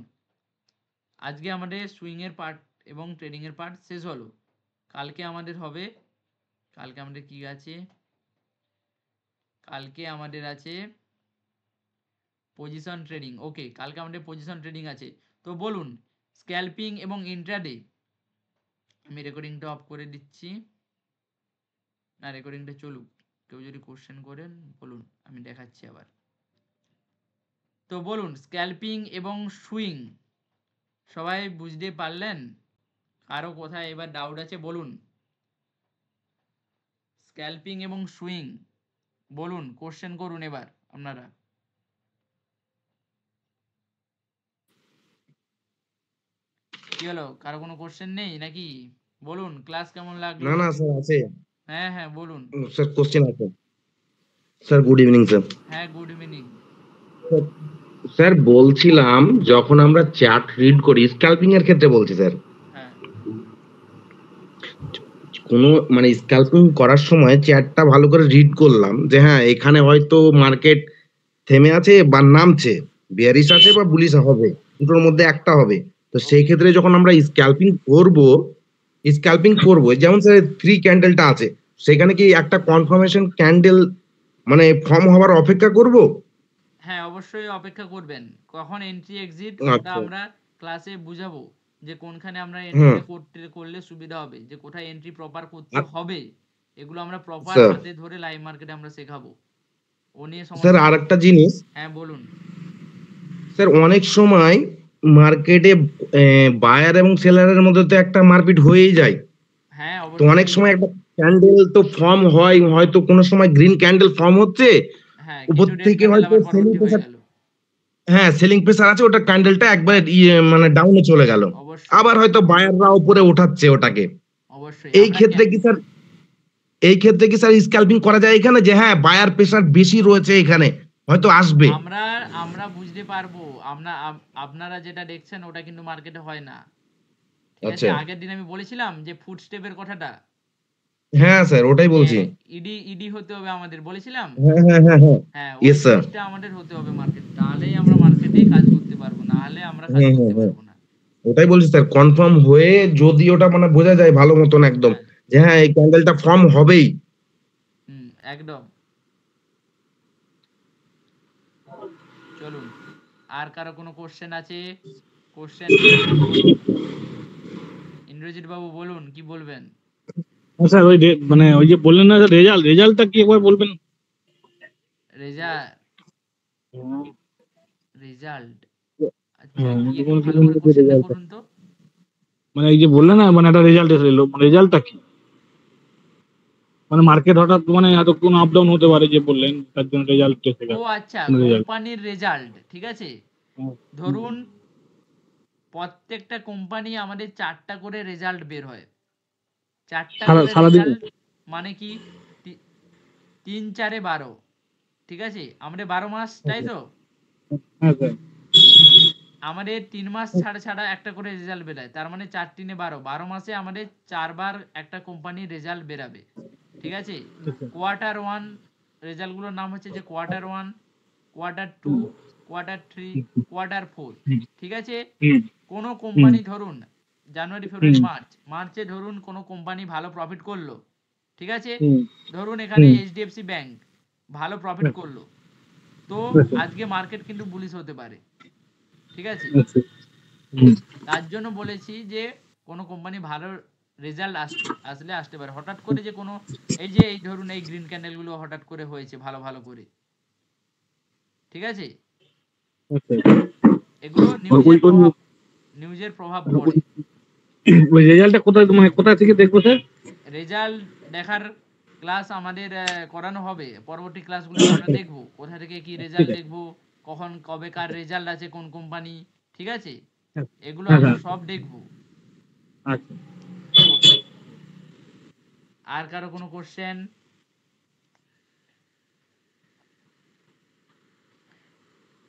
আজকে আমাদের সুইংয়ের পার্ট এবং ট্রেডিংয়ের পার্ট শেষ হলো। কালকে আমাদের হবে, কালকে আমাদের কি আছে? কালকে আমাদের আছে পজিশন ট্রেডিং। ওকে, কালকে আমাদের পজিশন ট্রেডিং আছে। তো বলুন, স্ক্যালপিং এবং ইন্ট্রাডে, আমি রেকর্ডিংটা অফ করে দিচ্ছি, না রেকর্ডিংটা চলুক, কেউ যদি কোশ্চেন করেন বলুন, আমি দেখাচ্ছি আবার। তো বলুন, স্ক্যালপিং এবং সুইং সবাই বুঝতে পারলেন? কারো কোথায় এবার ডাউট আছে বলুন। স্ক্যালপিং এবং সুইং বলুন, কোশ্চেন করুন এবার আপনারা। কি হলো, কারো কোনো কোশ্চেন নেই নাকি? বলুন, ক্লাস কেমন লাগলো? না না স্যার আছে। হ্যাঁ বলুন। স্যার কোশ্চেন আছে। Sir good evening sir. হ্যাঁ, গুড ইভিনিং। স্যার বলছিলাম, যখন আমরা চ্যাট রিড করি স্ক্যালপিং এর ক্ষেত্রে বলছি স্যার, হ্যাঁ কোনো মানে স্ক্যালপিং করার সময় চ্যাটটা ভালো করে রিড করলাম যে হ্যাঁ এখানে হয়তো মার্কেট থেমে আছে বা নামছে, বিয়ারিশ আছে বা বুলিশ হবে, দুটোর মধ্যে একটা হবে। তো সেই ওকে। ক্ষেত্রে যখন আমরা স্ক্যালপিং করব, যেমন স্যার 3 ক্যান্ডেলটা আছে, সেখানে কি একটা কনফার্মেশন ক্যান্ডেল মানে ফর্ম হওয়ার অপেক্ষা করব? হ্যাঁ, অবশ্যই অপেক্ষা করবেন। কখন এন্ট্রি এক্সিট ওটা আচ্ছা। আমরা ক্লাসে বুঝাবো, যে কোনখানে আমরা হুম। এন্ট্রিটা করলে সুবিধা হবে, যে কোথায় এন্ট্রি প্রপার করতে আর- হবে। এগুলো আমরা প্রপার স্যার হাতে ধরে লাইভ মার্কেটে আমরা শেখাবো। ও নিয়ে স্যার সমস্যা আর নেই। একটা জিনিস, হ্যাঁ বলুন। স্যার অনেক সময় মার্কেটে বায়ার এবং সেলারের মধ্যে তো একটা মারপিট হয়েই যায়। হ্যাঁ তো অনেক অবশ্যই। সময় একটা ক্যান্ডেল তো ফর্ম হয়, হয়তো কোনো সময় গ্রিন ক্যান্ডেল ফর্ম হচ্ছে, হ্যাঁ, উপর কিছু রেড থেকে ক্যান্ডেল হয়তো আবার সেলিং পরবর্তী হয়ে প্রেসার, গেল। হ্যাঁ সেলিং প্রেসার আছে, ওটা ক্যান্ডেলটা একবার মানে ডাউনে চলে গেল, অবশ্যই। আবার হয়তো বায়াররা উপরে ওঠাচ্ছে ওটাকে। অবশ্যই এই আমরা ক্ষেত্রে কি স্যার, স্ক্যালপিং করা যায় এখানে, যে হ্যাঁ বায়ার প্রেসার বেশি রয়েছে এখানে, হয়তো আসবে? আমরা আমরা বুঝতে পারবো। আপনারা যেটা দেখছেন ওটা কিন্তু মার্কেটে হয় না, ঠিক আছে। আচ্ছা। আগের দিন আমি বলেছিলাম যে ফুট স্টেপের কথাটা, হ্যাঁ স্যার ওটাই যে বলছি। ইডি ইডি হতে হবে আমাদের, বলেছিলাম। হ্যাঁ। হ্যাঁ, ওই ইয়েস স্যার। জিনিসটা আমাদের হতে হবে মার্কেটে, তাহলেই আমরা মার্কেটে কাজ করতে পারবো, না হলে আমরা কাজ করতে হ্যাঁ, পারবো না। ওটাই বলছি স্যার, কনফার্ম হয়ে যদি ওটা মানে বোঝা যায় ভালো মতন একদম, হ্যাঁ। যে হ্যাঁ এই ক্যান্ডেলটা ফর্ম হবেই। একদম। চলুন, আর কারো কোনো কোশ্চেন আছে? কোশ্চেন বলুন। ইন্দ্রজিৎ বাবু বলুন, কি বলবেন? স্যার ওই মানে ওই যে বললেন না রেজাল্টটা কি একবার বলবেন? রেজাল্ট, রেজাল্ট, আচ্ছা হ্যাঁ, কি, একটু কোন ভালো কোন করে কোশ্চেনটা রেজাল্ট, করুন তো। মানে এই যে বললেন না মানে একটা রেজাল্ট এসেছিল, রেজাল্টটা কি? মানে মার্কেট হঠাৎ মানে এতক্ষণ আপ ডাউন হতে পারে যে বললেন, তার জন্য রেজাল্ট এসে ও গেল। আচ্ছা, কোন রেজাল্ট? কোম্পানির রেজাল্ট, ঠিক আছে। ধরুন প্রত্যেকটা কোম্পানি আমাদের 4টা করে রেজাল্ট বের হয়। 4টা করে সারাদিন? রেজাল্ট মানে কি? 3 4 12, ঠিক আছে? আমাদের 12 মাস, তাই তো? হ্যাঁ স্যার। আমাদের 3 মাস ছাড়া ছাড়া একটা করে রেজাল্ট বেরায়, তার মানে 4 3 12, 12 মাসে আমাদের 4 বার একটা কোম্পানির রেজাল্ট বেরাবে, ঠিক আছে? আচ্ছা। কোয়ার্টার 1 রেজাল্টগুলোর নাম হচ্ছে যে কোয়ার্টার 1, কোয়ার্টার 2, হুম, কোয়ার্টার 3, হুম, কোয়ার্টার 4, হুম, ঠিক আছে? হুম, কোনো হুম, কোম্পানি ধরুন জানুয়ারি ফেব্রুয়ারি হুম, মার্চে ধরুন কোনো কোম্পানি ভালো প্রফিট করলো, ঠিক আছে? হুম, ধরুন এখানে হুম, এইচডিএফসি ব্যাংক ভালো প্রফিট আচ্ছা, করলো, তো আচ্ছা, আজকে মার্কেট কিন্তু বুলিশ হতে পারে, ঠিক আছে? আচ্ছা, হুম, তার জন্য বলেছি যে কোনো কোম্পানি ভালো রেজাল্ট আসতে পারে, হঠাৎ করে যে কোনো, এই যে এই ধরুন এই গ্রিন ক্যান্ডেলগুলো হঠাৎ করে হয়েছে ভালো ভালো করে, ঠিক আছে? আচ্ছা। এগুলো ওই ওই নিউজের প্রভাব মানে পড়ে। ওই রেজাল্টটা কোথায়, মানে কোথা থেকে দেখবো স্যার? রেজাল্ট দেখার ক্লাস আমাদের করানো হবে, পরবর্তী ক্লাসগুলোতে আমরা দেখবো কোথা থেকে কি ঠিক রেজাল্ট আছে। দেখবো, কখন কবে কার রেজাল্ট আছে কোন কোম্পানি, ঠিক আছে? হ্যাঁ, এগুলো হ্যাঁ, আমরা হ্যাঁ, সব দেখবো। আচ্ছা। ওকে, আর কারো কোনো কোশ্চেন?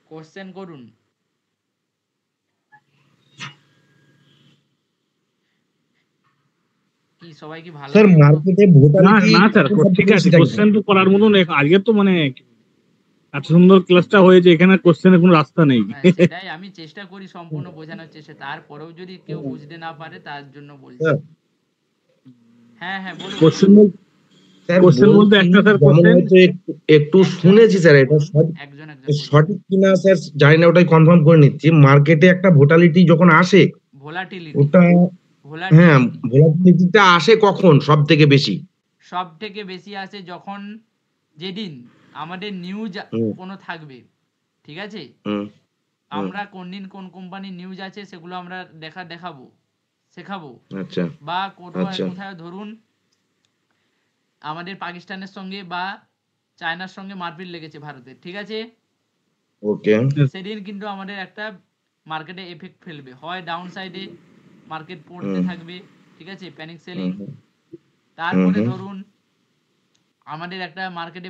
কোশ্চেন করুন। কি সবাই কি ভালো স্যার তো? মার্কেটে না ভোটালিটি না স্যার, ঠিক সবথেকে বেশি আছে, থাকে। কোশ্চেন তো করার মতন আজকে তো মানে এত সুন্দর ক্লাসটা হয়েছে, এখানে কোশ্চেনের কোনো রাস্তা নেই। হ্যাঁ সেটাই আমি চেষ্টা করি সম্পূর্ণ বোঝানোর চেষ্টা, তারপরেও যদি কেউ বুঝতে না পারে তার জন্য বলছি। স্যার হ্যাঁ হ্যাঁ বলুন। কোশ্চেন স্যার কোশ্চেন বলতে বলছি, একটা স্যার যেমন কোশ্চেন। হয়তো একটু একজন শুনেছি একজন স্যার, করে এটা বলুন, সঠিক একজন একজন করে বলুন। সঠিক কিনা স্যার জানি না, ওটাই কনফার্ম করে নিচ্ছি। মার্কেটে একটা ভোটালিটি যখন আসে, ভোলাটিলিটি, ওটা, হ্যাঁ, ভোলাটিলিটি ভোলাটিলিটিটা আসে কখন সব থেকে বেশি? সব থেকে বেশি আসে যখন, যেদিন আমাদের নিউজ হুম, কোনো থাকবে, ঠিক আছে? হুম, হুম, আমরা কোন দিন কোন কোম্পানির নিউজ আছে সেগুলো আমরা দেখাবো, শেখাবো, আচ্ছা, বা কোথাও আচ্ছা, কোথাও ধরুন আমাদের পাকিস্তানের সঙ্গে বা চায়নার সঙ্গে মারপিট লেগেছে ভারতের, ঠিক আছে? ওকে, সেদিন কিন্তু আমাদের একটা মার্কেটে এফেক্ট ফেলবে, হয় ডাউন সাইডে মার্কেট পড়তে হুম, থাকবে, ঠিক আছে, প্যানিক হুম, সেলিং। হুম, হুম, তারপরে হুম, ধরুন আমাদের একটা মার্কেটে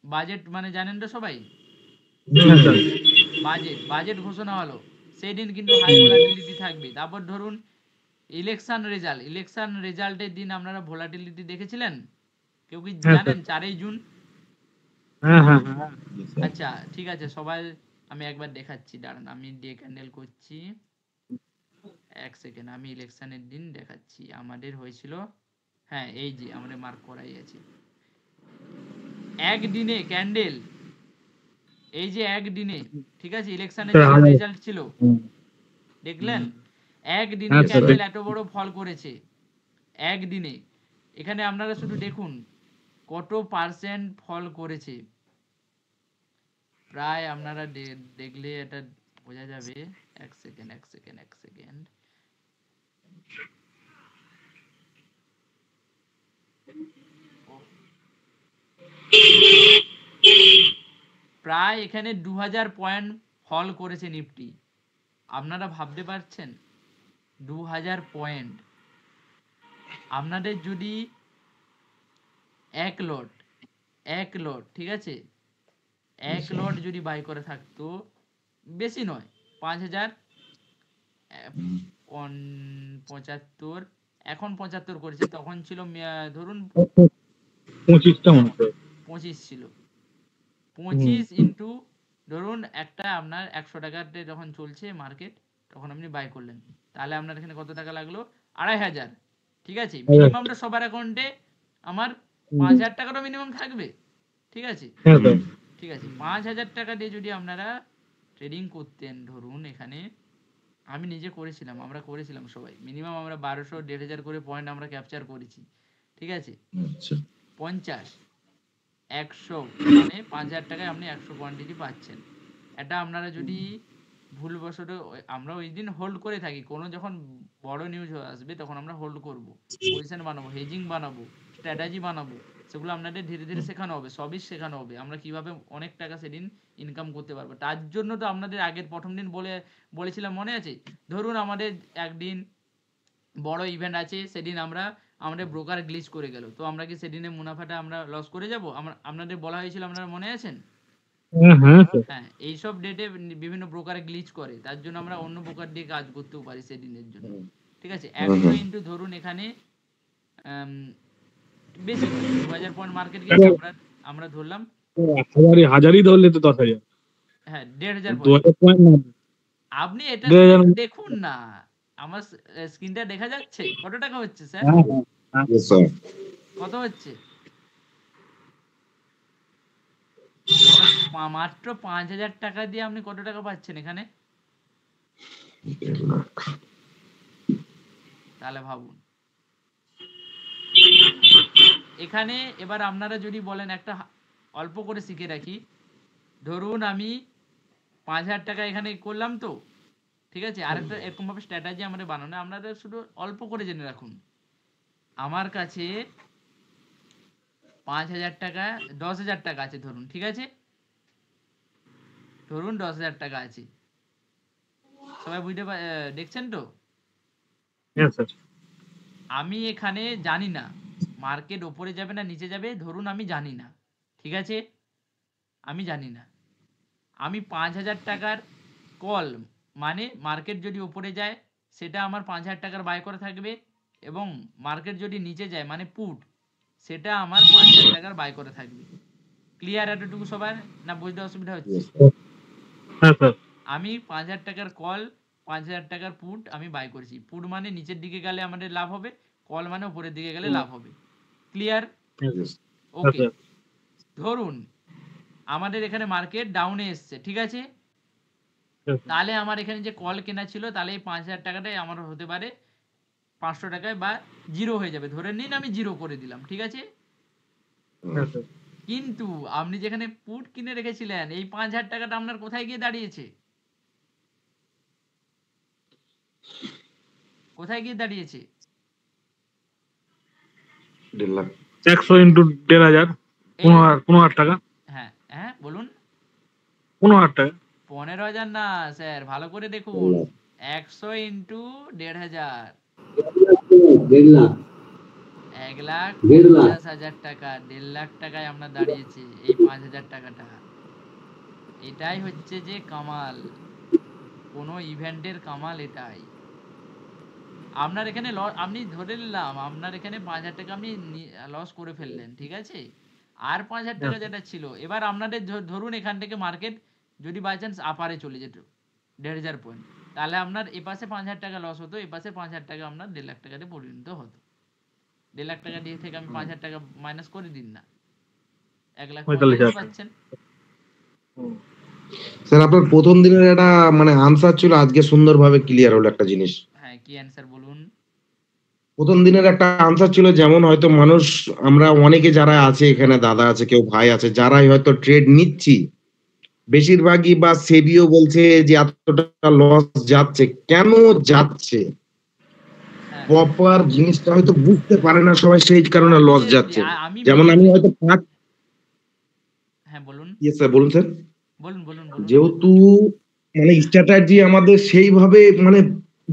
বাজেট মানে জানেন তো সবাই, হ্যাঁ স্যার। বাজেট ঘোষণা হলো, সেই দিন কিন্তু হাই ভোলাটিলিটি থাকবে। তারপর ধরুন ইলেকশন রেজাল্টের দিন আপনারা ভোলাটিলিটি দেখেছিলেন? কেউ কি হ্যাঁ জানেন? স্যার। 4ই জুন। হ্যাঁ, হ্যাঁ, হ্যাঁ। আচ্ছা ঠিক আছে, সবাই আমি একবার দেখাচ্ছি, দাঁড়ান আমি ডে ক্যান্ডেল করছি, এক সেকেন্ড, আমি ইলেকশনের দিন দেখাচ্ছি আমাদের হয়েছিল। হ্যাঁ এই যে আমাদের মার্ক করাই আছে, একদিনে ক্যান্ডেল, এই যে একদিনে, ঠিক আছে, ইলেকশনের স্যার, যখন রেজাল্ট ছিল হুম, দেখলেন, একদিনে হ্যাঁ স্যার। ক্যান্ডেল এত বড় ফল করেছে, একদিনে। এখানে আপনারা শুধু দেখুন কত পার্সেন্ট ফল করেছে, প্রায় আপনারা দেখলে এটা বোঝা যাবে। এক সেকেন্ড, প্রায় এখানে 2000 পয়েন্ট ফল করেছে নিফটি। আপনারা ভাবতে পারছেন 2000 পয়েন্ট, আপনাদের যদি এক লট ঠিক আছে, এক লট যদি বাই করে থাকতো, বেশি নয়, 5000, 75, এখন 75 করেছে, তখন ছিল ধরুন 25টা মনে হয়। 25 ছিল, হুম, 25 ইন্টু ধরুন একটা আপনার 100 টাকাতে যখন চলছে মার্কেট, তখন আপনি বাই করলেন, তাহলে আপনার এখানে কত টাকা লাগলো? 2500, ঠিক আছে? মিনিমামটা সবার অ্যাকাউন্টে আমার হুম, 5000 টাকাটা মিনিমাম থাকবে, ঠিক আছে? হ্যাঁ স্যার। ঠিক আছে, 5000 টাকা দিয়ে যদি আপনারা ট্রেডিং করতেন, ধরুন এখানে আমি নিজে করেছিলাম, আমরা করেছিলাম সবাই, মিনিমাম আমরা 1200 1500 করে পয়েন্ট আমরা ক্যাপচার করেছি, ঠিক আছে? আচ্ছা, 50, 100 মানে 5000 টাকায় আপনি 100 কোয়ান্টিটি পাচ্ছেন। এটা আপনারা যদি ভুলবশত, আমরা ওই দিন হোল্ড করে থাকি, কোনো যখন বড় নিউজ আসবে তখন আমরা হোল্ড করব, পজিশন বানাবো, হেজিং বানাবো, স্ট্র্যাটেজি বানাবো, সেগুলো আপনাদের ধীরে ধীরে শেখানো হবে, সবই শেখানো হবে, আমরা কিভাবে অনেক টাকা সেদিন ইনকাম করতে পারবো। তার জন্য তো আপনাদের আগের প্রথম দিন বলেছিলাম, মনে আছে? ধরুন আমাদের একদিন বড় ইভেন্ট আছে, সেদিন আমরা আমাদের ব্রোকার গ্লিচ করে গেল, তো আমরা কি সেদিনে মুনাফাটা আমরা লস করে যাব? আপনাদের বলা হয়েছিল, আপনারা মনে আছেন? হ্যাঁ হ্যাঁ স্যার। হ্যাঁ, এইসব ডেটে বিভিন্ন ব্রোকার গ্লিচ করে, তার জন্য আমরা অন্য ব্রোকার দিয়ে কাজ করতেও পারি সেদিনের জন্য। ঠিক আছে, 100 ইন্টু ধরুন এখানে আম, বেশি করে 2000 পয়েন্ট মার্কেট গেছে, আমরা ধরলাম হাজারই ধরলে তো 10,000, হ্যাঁ 1500 পয়েন্ট। 2,000 পয়েন্ট না, আপনি এটা 2,000। দেখুন না, আমার স্ক্রিনটা দেখা যাচ্ছে কত টাকা হচ্ছে স্যার? হ্যাঁ হ্যাঁ হ্যাঁ। Yes, sir. কত হচ্ছে? মাত্র 5000 টাকা দিয়ে আপনি কত টাকা পাচ্ছেন এখানে? তাহলে ভাবুন। এখানে এবার আপনারা যদি বলেন একটা অল্প করে শিখে রাখি, ধরুন আমি 5000 টাকা এখানে করলাম, তো ঠিক আছে, আরেকটা এরকম ভাবে স্ট্র্যাটেজি আমাদের বানানো, আপনারা শুধু অল্প করে জেনে রাখুন। আমার কাছে 5000 টাকা 10,000 টাকা আছে ধরুন, ঠিক আছে, ধরুন 10,000 টাকা আছে। সবাই দেখছেন তো? হ্যাঁ স্যার। আমি এখানে জানি না মার্কেট ওপরে যাবে না নিচে যাবে, ধরুন আমি জানি না, ঠিক আছে, আমি জানি না। আমি 5,000 টাকার কল, মানে মার্কেট যদি উপরে যায় সেটা আমার 5,000 টাকার বাই করা থাকবে, এবং মার্কেট যদি নিচে যায় মানে পুট, সেটা আমার 5,000 টাকার বাই করা থাকবে। ক্লিয়ার এতটুকু সবার? না বুঝতে অসুবিধা হচ্ছে? হ্যাঁ স্যার। আমি 5,000 টাকার কল, 5,000 টাকার পুট আমি বাই করেছি। পুট মানে নিচের দিকে গেলে আমাদের লাভ হবে, কল মানে উপরের দিকে গেলে লাভ হবে। ক্লিয়ার? Yes. ওকে। ধরুন আমাদের এখানে মার্কেট ডাউনে এসছে, ঠিক আছে, তাহলে আমার এখানে যে কল কেনা ছিল, তাহলে এই 5,000 টাকাটাই আমার হতে পারে 500 টাকায় বা জিরো হয়ে যাবে, ধরে নিন আমি জিরো করে দিলাম, ঠিক আছে। কিন্তু আপনি যেখানে পুট কিনে রেখেছিলেন, এই 5,000 টাকাটা আপনার কোথায় গিয়ে দাঁড়িয়েছে? কোথায় গিয়ে দাঁড়িয়েছে? 1.5 lakh. 100 ইন্টু 1,500, 15,000 টাকা। হ্যাঁ হ্যাঁ বলুন। 15,000 টাকা। 15,000 না স্যার, ভালো করে দেখুন। 100 ইন্টু 1,500, 1,50,000 টাকা। 1.5 লাখ টাকায় আপনার দাঁড়িয়েছে এই 5,000 টাকাটা। এটাই হচ্ছে যে কামাল, কোনো ইভেন্টের কামাল এটাই। আপনার এখানে আপনি ধরে নিলাম আপনার এখানে 5,000 টাকা আপনি লস করে ফেললেন, ঠিক আছে, আর 5,000 টাকা যেটা ছিল, এবার আপনাদের ধরুন এখান থেকে মার্কেট যদি বাই চান্স আপারে চলে যেত 1,500 পয়েন্ট, তাহলে আপনার এপাশে 5,000 টাকা লস হতো, এপাশে 5,000 টাকা আপনার 1.5 লাখ টাকাতে পরিণত হতো। 1.5 লাখ টাকা দিয়ে থেকে আমি 5,000 টাকা মাইনাস করে দিন না, 1,45,000 পাচ্ছেন। স্যার আপনার প্রথম দিনের একটা মানে আনসার ছিল, আজকে সুন্দরভাবে ক্লিয়ার হলো একটা জিনিস। হ্যাঁ, কি অ্যান্সার বলুন? প্রথম দিনের একটা আনসার ছিল, যেমন হয়তো মানুষ, আমরা অনেকে যারা আছে এখানে, দাদা আছে, কেউ ভাই আছে, যারাই হয়তো ট্রেড নিচ্ছি, বেশিরভাগই বা সেবিও বলছে যে এতটা লস যাচ্ছে, কেন যাচ্ছে হ্যাঁ প্রপার জিনিসটা হয়তো বুঝতে পারে না সবাই, সেই কারণে লস obviously, যাচ্ছে। আমি যেমন আমি হয়তো হ্যাঁ বলুন স্যার বলুন স্যার। বলুন বলুন বলুন। যেহেতু মানে স্ট্র্যাটেজি আমাদের সেইভাবে মানে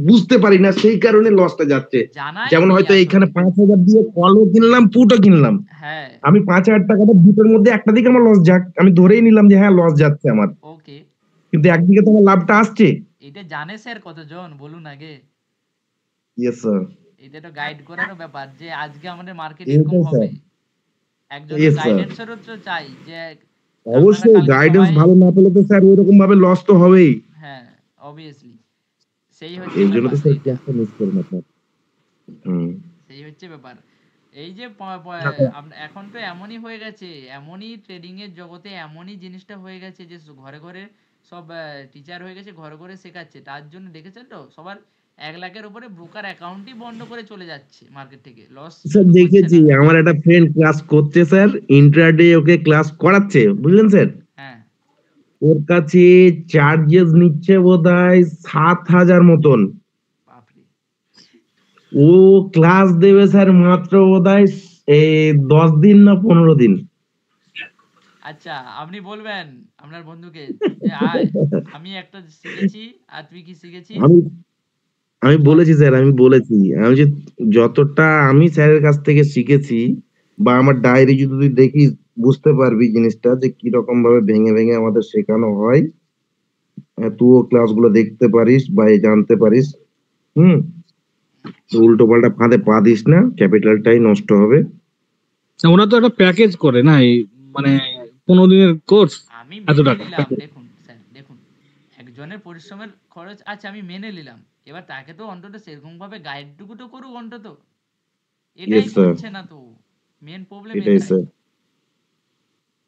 বুঝতে পারি না, সেই কারণে লসটা যাচ্ছে। জানাই যেমন নেই হয়তো আসলে। এইখানে 5,000 দিয়ে কলও কিনলাম, পুটও কিনলাম, হ্যাঁ আমি 5,000 টাকাটা দুটোর মধ্যে একটা দিকে আমার লস যাক, আমি ধরেই নিলাম যে হ্যাঁ লস যাচ্ছে আমার, ওকে, কিন্তু একদিকে তো আমার লাভটা আসছে। এটা জানে স্যার কতজন বলুন আগে? Yes sir. এটা তো গাইড করারও ব্যাপার যে আজকে আমাদের মার্কেট এরকম এইটাই স্যার। হবে, একজন ইয়েস স্যার। গাইডেন্সেরও তো চাই যে আপনারা অবশ্যই কালকে গাইডেন্স সবাই, ভালো না পেলে তো স্যার ওইরকম ভাবে লস তো হবেই। হ্যাঁ অবভিয়াসলি, সেই হচ্ছে এই জন্য ব্যাপার তো স্যার এইটা, ক্লাসটা মিস করুন আপনার। হুম। সেই হচ্ছে ব্যাপার। এই যে এখন তো এমনই হয়ে গেছে, এমনই ট্রেডিং এর জগতে এমনই জিনিসটা হয়ে গেছে যে ঘরে ঘরে সব টিচার হয়ে গেছে, ঘরে ঘরে শেখাচ্ছে, তার জন্য দেখেছেন তো সবার 1 লাখের উপরে ব্রোকার অ্যাকাউন্টই বন্ধ করে চলে যাচ্ছে মার্কেট থেকে, লস স্যার দেখেছি, আমার একটা ফ্রেন্ড ক্লাস করছে স্যার, ইন্ট্রাডে ওকে ক্লাস করাচ্ছে, বুঝলেন স্যার, হ্যাঁ ওর কাছে চার্জেস নিচ্ছে বোধহয় 7,000 মতন। বাপরে, ও ক্লাস দেবে স্যার মাত্র বোধহয় 10 দিন না 15 দিন। আচ্ছা আপনি বলবেন আপনার বন্ধুকে যে আয় আমি একটা শিখেছি, আর তুই কি শিখেছিস? আমি আমি বলেছি স্যার, আমি বলেছি, আমি যে যতটা আমি স্যারের কাছ থেকে শিখেছি বা আমার ডায়েরি যদি তুই দেখিস বুঝতে পারবি জিনিসটা যে কি রকম ভাবে ভেঙে ভেঙে আমাদের শেখানো হয়। তুইও ক্লাসগুলো দেখতে পারিস বা জানতে পারিস। হুম। উল্টো পাল্টা ফাঁদে পা দিস না, ক্যাপিটালটাই নষ্ট হবে। না, ওরা তো একটা প্যাকেজ করে না, এই মানে 15 দিনের কোর্স আমি এত মেনে টাকা। নিলাম, দেখুন স্যার দেখুন, একজনের পরিশ্রমের খরচ আছে আমি মেনে নিলাম, এবার তাকে তো অন্তত সেরকম ভাবে গাইডটুকু তো করুক অন্তত, এটাই ইয়েস স্যার, করছে না তো, মেন প্রবলেম এটাই এটাই। স্যার।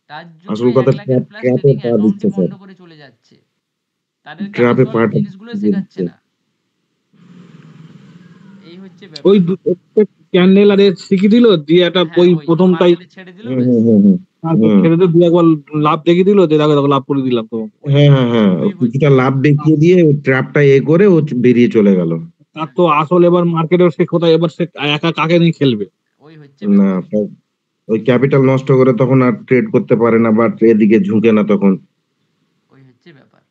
তার আসল জন্যই কথা 1 লাখের প্লাস ট্র্যাপে ট্রেডিং পা দিচ্ছে অ্যাকাউন্টই স্যার, বন্ধ করে চলে যাচ্ছে, তাদেরকে ট্র্যাপে আসল পা জিনিসগুলো শেখাচ্ছে দিচ্ছে। না, এই হচ্ছে ওই ব্যাপার। ক্যান্ডেল আর শিখিয়ে দিল, দিয়ে একটা হ্যাঁ ওই ওই প্রথমটাই মার্কেটে ছেড়ে দিল হুম ব্যাস। হুম হুম হুম তারপর হুম। ছেড়ে দিয়ে দু একবার লাভ দেখিয়ে দিল, যে দেখো দেখো লাভ করে দিলাম তো। হ্যাঁ হ্যাঁ হ্যাঁ, ও ওই কিছুটা হচ্ছে লাভ ব্যাপার। দেখিয়ে দিয়ে ও ট্র্যাপটা করে ও বেরিয়ে চলে গেল। তার তো আসল এবার মার্কেটের সে কোথায়, এবার সে একা কাকে নিয়ে খেলবে? ওই হচ্ছে না, ব্যাপার। ওই ক্যাপিটাল নষ্ট করে তখন আর ট্রেড করতে পারে না বা এদিকে ঝুঁকে না তখন। ওই হচ্ছে ব্যাপার।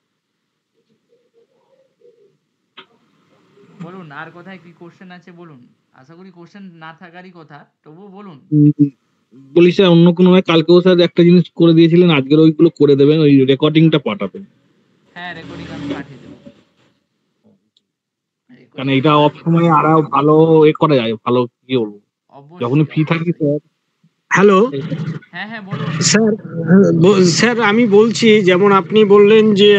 বলুন আর কোথায় কি কোশ্চেন আছে বলুন, আশা করি কোশ্চেন না থাকারই কথা, তবুও বলুন। বলি স্যার, অন্য কোনো হয় কালকেও স্যার একটা জিনিস করে দিয়েছিলেন, আজকের ওইগুলো করে দেবেন, ওই রেকর্ডিংটা পাঠাবেন। হ্যাঁ রেকর্ডিং আমি পাঠিয়ে দেবো, কারণ রেকর্ডিং আমি এটা অফ পাঠিয়ে দেবো। সময়ে আরো ভালো করা যায়, ভালো কি বলবো, যখনই অবশ্যই ফ্রি থাকি অবশ্যই। স্যার। হ্যালো হ্যাঁ হ্যাঁ বলুন। স্যার, স্যার আমি বলছি, যেমন আপনি বললেন যে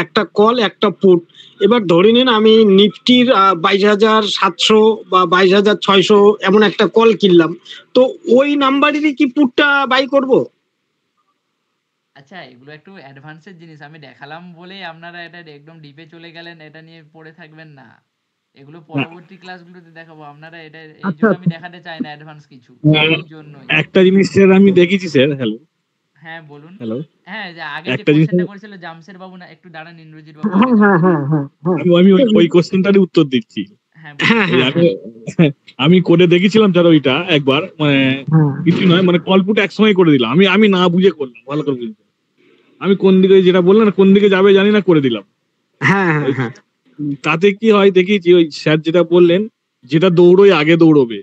একটা কল একটা পুট, এবার ধরে নিন আমি নিফটির 22,700 বা 22,600 এমন একটা কল কিনলাম, তো ওই নাম্বারেরই কি পুটটা বাই করব? আচ্ছা এগুলো একটু অ্যাডভান্সের জিনিস, আমি দেখালাম বলেই আপনারা এটা একদম ডিপে চলে গেলেন, এটা নিয়ে পড়ে থাকবেন না, এগুলো পরবর্তী ক্লাসগুলোতে দেখাবো, আপনারা এটা এই আচ্ছা, জন্য আমি দেখাতে চাই না অ্যাডভান্স কিছু, এই জন্যই। একটা জিনিস স্যার আমি দেখেছি স্যার। হ্যালো হ্যাঁ বলুন। হ্যালো হ্যাঁ যে আগে যে একটা জিনিস কোশ্চেনটা করেছিল জামশেদ বাবু, না একটু দাঁড়ান ইন্দ্রজিৎ বাবু হ্যাঁ আগে হ্যাঁ জবাব হ্যাঁ দিন। হ্যাঁ হ্যাঁ, আমি ওই কোশ্চেনটারই উত্তর দিচ্ছি। হ্যাঁ বলুন। হ্যাঁ ওই হ্যাঁ আমি আমি করে দেখেছিলাম স্যার ওইটা একবার, মানে হ্যাঁ কিছু নয়, মানে কলপুট একসময় করে দিলাম, আমি আমি না বুঝে করলাম, ভালো করে বুঝতে আমি কোন দিকে, যেটা বললেন না, কোন দিকে যাবে জানি না, করে দিলাম। হ্যাঁ হ্যাঁ ওই হ্যাঁ। তাতে কি হয় দেখেছি, ওই স্যার যেটা বললেন, যেটা দৌড়োয় আগে দৌড়বে,